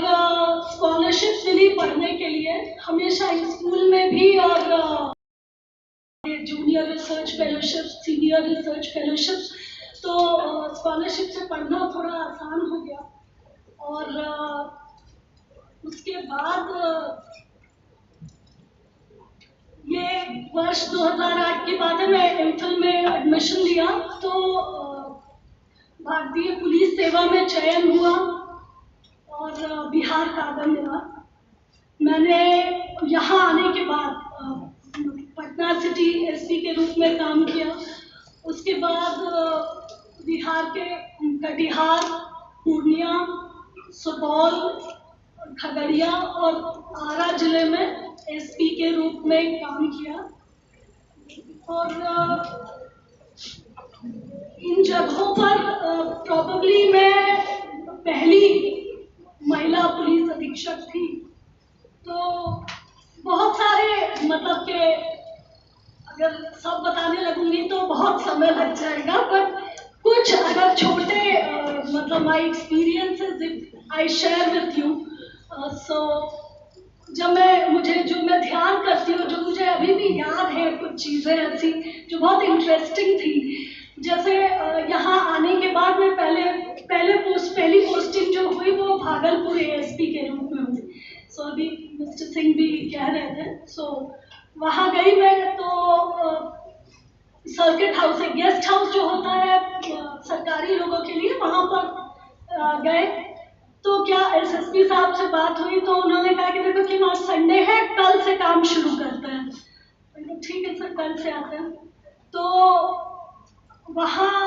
स्कॉलरशिप मिली पढ़ने के लिए. हमेशा स्कूल में भी और junior research fellowship, senior research fellowship, तो स्कॉलरशिप से पढ़ना थोड़ा आसान हो गया. और उसके बाद ये वर्ष 2008 की बात है, मैं एमफिल में एडमिशन लिया तो भारतीय पुलिस सेवा में चयन हुआ और बिहार काडर मिला. मैंने यहाँ आने के बाद पटना सिटी एसपी के रूप में काम किया. उसके बाद बिहार के कटिहार, पूर्णिया, सुपौल, खगड़िया और आरा जिले में एसपी के रूप में काम किया. और इन जगहों पर प्रॉबेबली मैं पहली महिला पुलिस अधीक्षक थी. तो बहुत सारे मतलब के अगर सब बताने लगूंगी तो बहुत समय लग जाएगा, बट कुछ अगर छोटे मतलब my experiences I share with you. So जब मैं ध्यान करती हूँ, जो मुझे अभी भी याद है कुछ चीज़ें ऐसी जो बहुत इंटरेस्टिंग थी. जैसे यहाँ आने के बाद मैं पहली पोस्टिंग जो हुई वो भागलपुर एएसपी के रूप में हुई. सो अभी मिस्टर सिंह भी कह रहे थे. सो वहाँ गई मैं तो सर्किट हाउस, एक गेस्ट हाउस जो होता है सरकारी लोगों के लिए, वहाँ पर गए. तो क्या एसएसपी साहब से बात हुई तो उन्होंने कहा कि देखो कि आज संडे है, कल से काम शुरू करते हैं. ठीक है सर, कल से आते हैं. तो वहाँ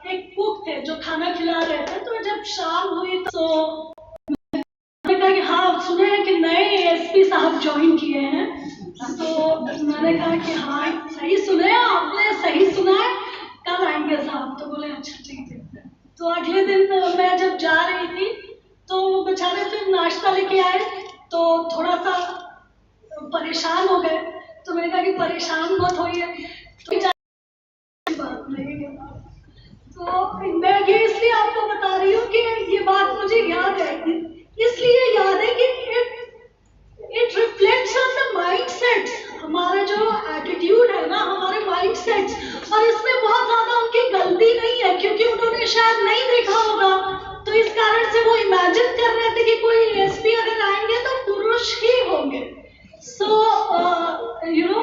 एक कुक थे जो खाना खिला रहे थे. तो जब शाम हुई तो मैंने कहा कि हाँ सुने हैं कि नए एएसपी साहब ज्वाइन किए हैं. तो मैंने कहा कि हाँ सही सुने, आपने सही सुना है, कल आएंगे साहब. तो बोले अच्छा ठीक है. तो अगले दिन मैं जब जा रही थी तो बेचारे फिर नाश्ता लेके आए तो थोड़ा सा परेशान हो गए. तो मैंने कहा कि परेशान मत होइए, बात नहीं है. तो मैं ये इसलिए आपको बता रही हूँ कि ये बात मुझे याद है, इसलिए याद है कि it reflects on the mindset. हमारा जो एटीट्यूड है ना, हमारे माइंडसेट्स, और इसमें बहुत ज्यादा उनकी गलती नहीं है क्योंकि उन्होंने शायद नहीं देखा होगा. तो इस कारण से वो इमेजिन कर रहे थे कि कोई एएसपी अगर आएंगे तो पुरुष ही होंगे. So you know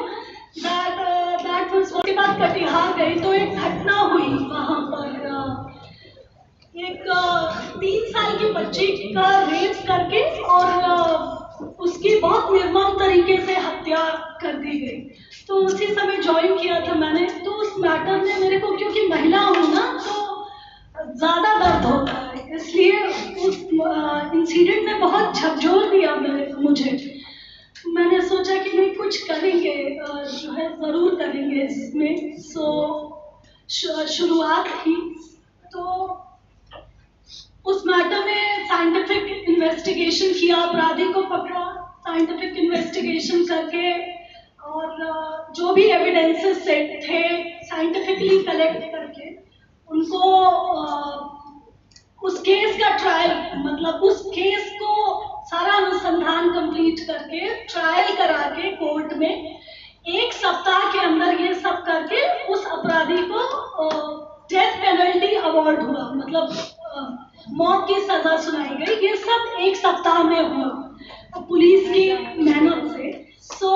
that was. उसके बाद कटिहार गई तो एक घटना हुई वहाँ पर. एक 3 साल की बच्ची का रेप करके और उसकी बहुत निर्मम तरीके से हत्या कर दी गई. तो उसी समय ज्वाइन किया था मैंने. तो उस मैटर में मेरे को, क्योंकि महिला हूँ ना, तो ज़्यादा दर्द होता है, इसलिए उस इंसिडेंट ने बहुत झकझोर दिया मुझे. मैंने सोचा कि नहीं कुछ करेंगे, जो है ज़रूर करेंगे इसमें. सो शुरुआत की. तो उस मैटर में साइंटिफिक इन्वेस्टिगेशन किया, अपराधी को पकड़ा, साइंटिफिक इन्वेस्टिगेशन करके और जो भी एविडेंसेस थे साइंटिफिकली कलेक्ट करके उनको उस केस का ट्रायल, मतलब उस केस को सारा अनुसंधान कंप्लीट करके ट्रायल करा के कोर्ट में 1 सप्ताह के अंदर ये सब करके उस अपराधी को डेथ पेनल्टी अवार्ड हुआ, मतलब मौत की सजा सुनाई गई। ये सब 1 सप्ताह में हुआ पुलिस की मेहनत से। सो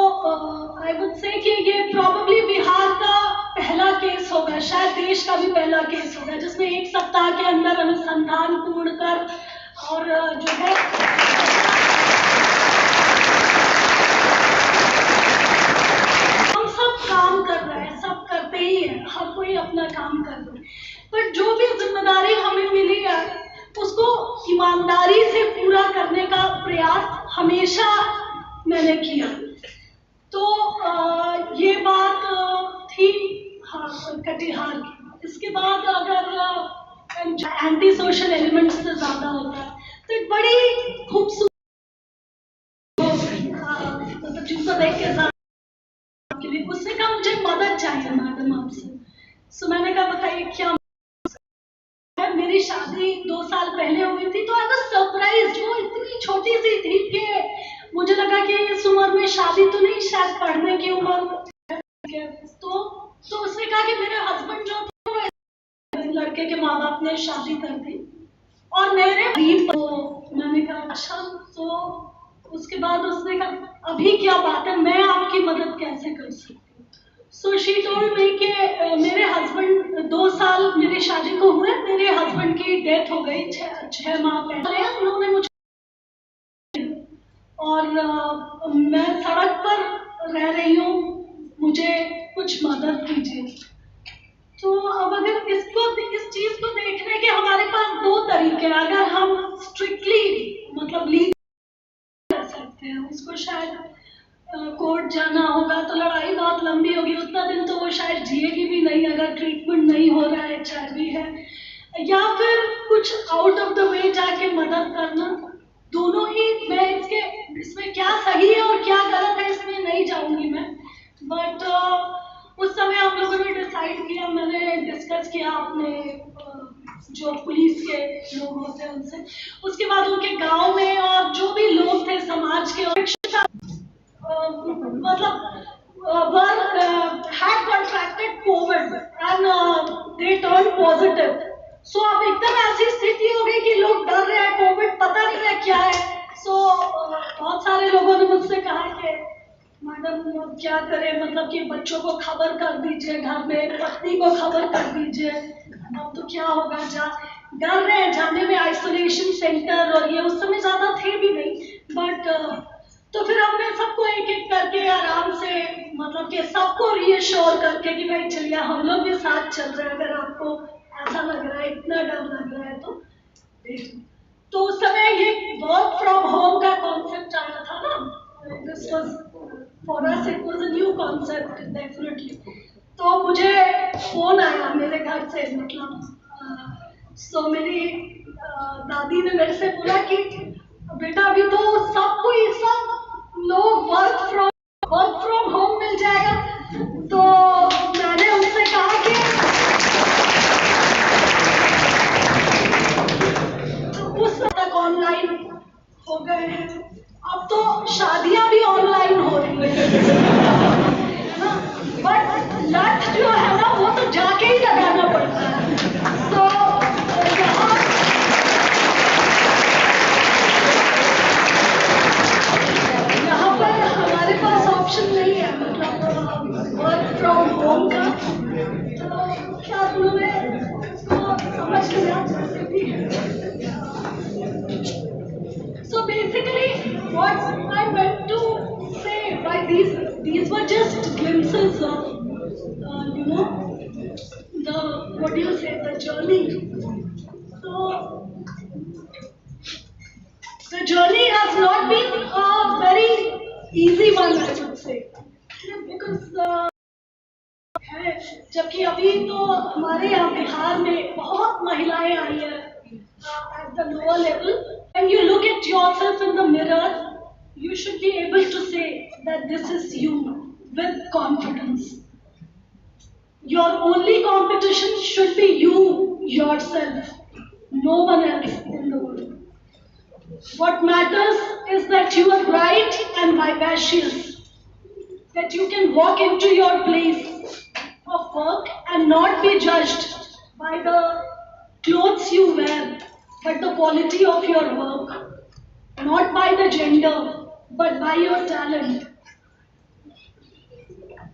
आई वुड से कि ये प्रॉब्ली बिहार का पहला केस होगा, शायद देश का भी पहला केस होगा जिसमें 1 सप्ताह के अंदर अनुसंधान पूर्ण कर और जो है हम सब काम कर रहे हैं, सब करते ही हैं, हर कोई अपना काम कर रहा है, पर जो भी जिम्मेदारी हमें मिली है उसको ईमानदारी से पूरा करने का प्रयास हमेशा मैंने किया। तो ये बात थी हाँ कटिहार की। इसके बाद अगर एंटी सोशल एलिमेंट्स से ज्यादा होता है तो एक बड़ी खूबसूरत मतलब जिनको देख के के लिए उससे कहा मुझे मदद चाहिए मैडम आपसे। सो मैंने कहा बताइए क्या। मेरी शादी 2 साल पहले हुई थी तो आई वाज सरप्राइज्ड, वो इतनी छोटी सी थी कि मुझे लगा कि इस उम्र में शादी तो नहीं, शायद पढ़ने की उम्र। तो उसने कहा कि मेरे हस्बैंड जो थे लड़के के माँ बाप ने शादी कर दी और मेरे तो मैंने कहा अच्छा। तो उसके बाद उसने कहा अभी क्या बात है, मैं आपकी मदद कैसे कर सकती हूँ। सो शी टोल्ड मी कि मेरे हस्बैंड 2 साल मेरी शादी को हुए, मेरे हस्बैंड की डेथ हो गई 6 माह पहले। उन्होंने मुझे और मैं सड़क पर रह रही हूँ, मुझे कुछ मदद कीजिए। तो अब अगर इस चीज को देखने के हमारे पास 2 तरीके हैं। अगर हम स्ट्रिक्टली मतलब लीगल कर सकते हैं, उसको शायद कोर्ट जाना होगा तो लड़ाई बहुत लंबी होगी, उतना दिन तो वो शायद जिएगी भी नहीं अगर ट्रीटमेंट नहीं हो रहा है, HIV है, या फिर कुछ आउट ऑफ द वे जाके मदद करना। दोनों ही मैं इसमें क्या सही है और क्या गलत है इसमें नहीं जाऊंगी मैं, बट उस समय हम लोगों ने डिसाइड किया, मैंने डिस्कस किया अपने जो पुलिस के लोग होते हैं उनसे, उसके बाद उनके गांव में और जो भी लोग थे समाज के मतलब had contracted COVID and they turned positive. So अब एकदम ऐसी स्थिति हो गई कि लोग डर रहे हैं, कोविड पता नहीं है क्या है। सो बहुत सारे लोगों ने मुझसे कहा कि मैडम क्या करें, मतलब कि बच्चों को खबर कर दीजिए, घर में पत्नी को खबर कर दीजिए, अब तो क्या होगा। डर रहे हैं जाने में, आइसोलेशन सेंटर और ये उस समय ज्यादा थे भी नहीं, बट तो फिर हमने सबको एक एक करके आराम से मतलब कि सबको रीअश्योर करके कि भाई चलिए हम लोग भी साथ चल रहे हैं, अगर आपको ऐसा लग रहा है, इतना डर लग रहा है तो उस समय ये वर्क फ्रॉम होम का कॉन्सेप्ट आया था ना, this was for us it was a new concept definitely. तो मुझे फोन आया मेरे घर से, मतलब सो मेरी दादी ने मेरे से बोला कि बेटा अभी तो सबको ये सब लोग वर्क फ्रॉम होम मिल जाएगा। तो मैंने उनसे कहा कि उस तक ऑनलाइन हो गए हैं, अब तो शादियां भी ऑनलाइन हो रही है ना, बट लट जो है ना वो तो जाके ही लगाना पड़ता है। तो यहाँ पर हमारे पास ऑप्शन नहीं है, मतलब वर्क फ्रॉम होम का। तो क्या उन्होंने इसको समझ लिया जैसे भी। So basically, what I meant to say by these were just glimpses of, you know, what do you say, the journey. So the journey has not been a very easy one, I would say, because जबकि अभी तो हमारे यहाँ बिहार में बहुत महिलाएं आई हैं at the lower level. When you look at yourself in the mirror, you should be able to say that this is you with confidence. Your only competition should be you yourself, no one else in the world. What matters is that you are bright and vivacious, that you can walk into your place of work and not be judged by the clothes you wear, but the quality of your work, not by the gender, but by your talent.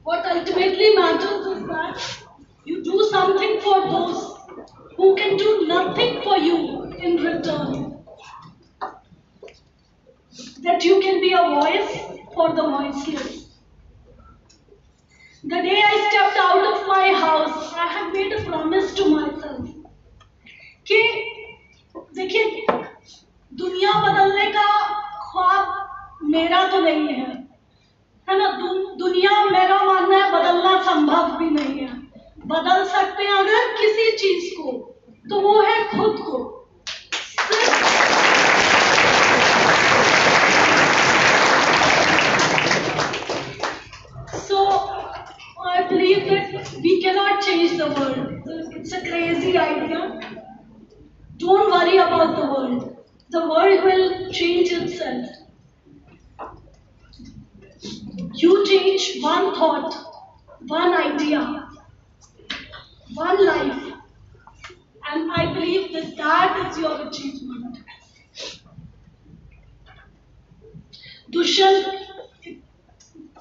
What ultimately matters is that you do something for those who can do nothing for you in return. That you can be a voice for the voiceless. The day I stepped out of my house, I had made a promise to myself कि देखिए दुनिया बदलने का ख्वाब मेरा तो नहीं है ना? दुनिया मेरा मानना है बदलना संभव भी नहीं है. बदल सकते हैं अगर किसी चीज को, तो वो है खुद को. So I believe that we cannot change the world. It's a crazy idea. Don't worry about the world. The world will change itself. You change one thought, one idea, one life, and I believe that that is your achievement. Dushyant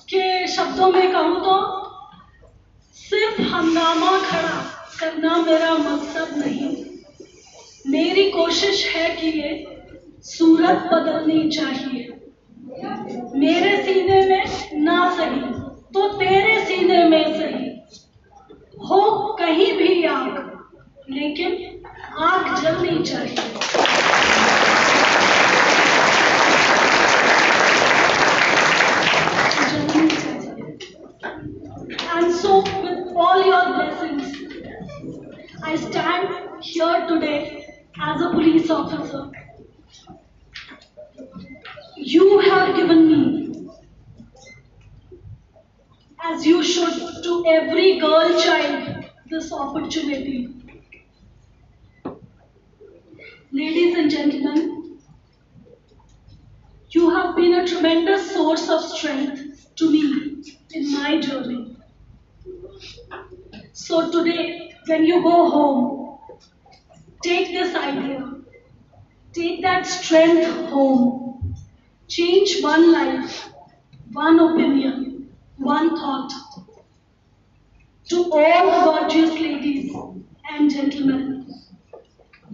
के शब्दों में कहूँ तो सिर्फ हंगामा खड़ा करना मेरा मकसद नहीं. मेरी कोशिश है कि ये सूरत बदलनी चाहिए. मेरे सीने में ना सही तो तेरे सीने में सही. हो कहीं भी आग, लेकिन आग जलनी चाहिए. And so, with all your blessings, I stand here today as a police officer. You have given me, as you should to every girl child, this opportunity. Ladies and gentlemen, you have been a tremendous source of strength to me in my journey. So today, when you go home, take this idea, take that strength home, change one life, one opinion, one thought. To all the gorgeous ladies and gentlemen,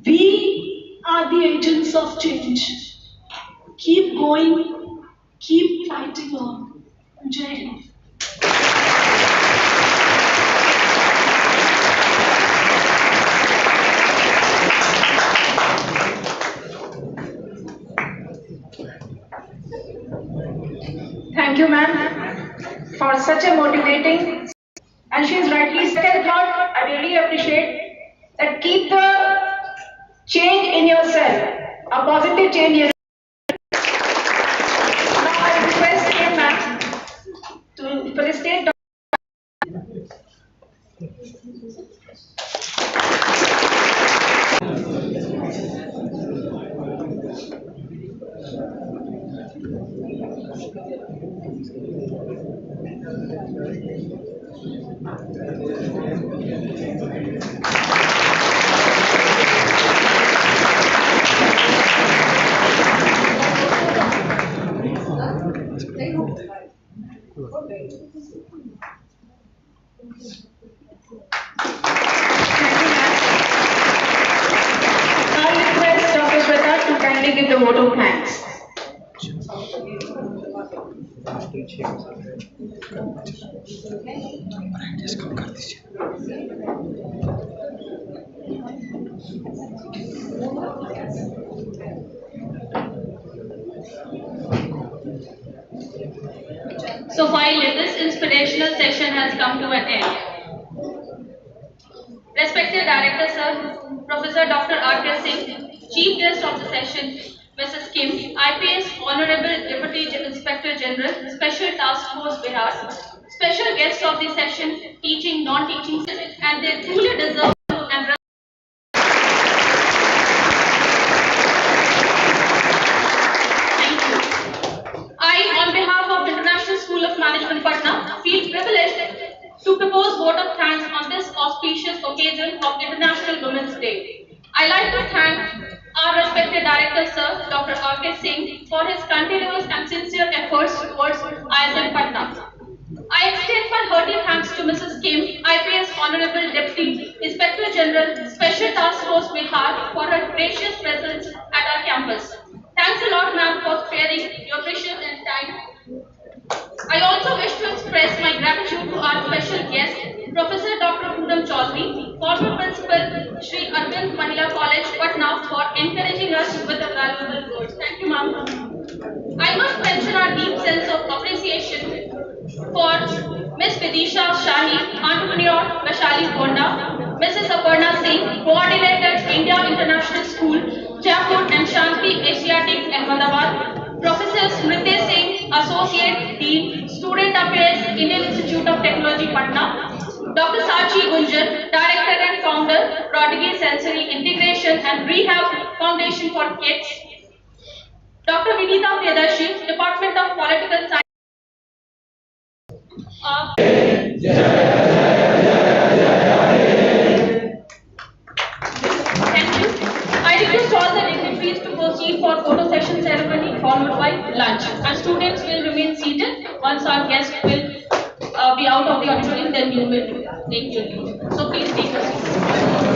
we are the agents of change. Keep going, keep fighting on. Jai Hind. Thank you, ma'am, for such a motivating, and she is rightly said. Thought I really appreciate that. Keep the change in yourself, a positive change. Now I request him, ma'am, to for the state. Give the vote of thanks. So finally, this inspirational session has come to an end. Respected Director Sir, Professor Dr. R.K. Singh, Chief Guest of the session, Mrs. Kim, IPS Honorable Deputy Inspector General, Special Task Force Bihar, special guests of the session, teaching, non-teaching, and they truly deserve and Director Sir, Dr. R.K. Singh, for his continuous and sincere efforts towards ISM Patna. I extend my hearty thanks to Mrs. Kim, IPS Honorable Deputy Inspector General, Special Task Force Bihar, for her gracious presence at our campus. Thanks a lot, ma'am, for sparing your precious time. I also wish to express my gratitude to our special guest, Professor Dr. Poonam Chaudhary, former principal, Shri Arvind Mahila College, Patna, for encouraging us with the valuable words. Thank you, ma'am. I must mention our deep sense of appreciation for Ms. Vidisha Shahi, entrepreneur, Vaishali Gonda, Mrs. Aparna Singh, coordinator, India International School, Jaipur, and Shanti Asiatic, Ahmedabad, Professor Smriti Singh, Associate Dean, Student Affairs, Indian Institute of Technology, Patna, Dr. Sachi Gunjan, Director and Founder, Prodigy Sensory Integration and Rehab Foundation for Kids, Dr. Vinita Priyadarshi, Department of Political Science. Thank you. I request all the dignitaries to proceed for photo session ceremony followed by lunch. And students will remain seated. Once our guests will be out of the auditorium, then we will take your leave. So please take your seats.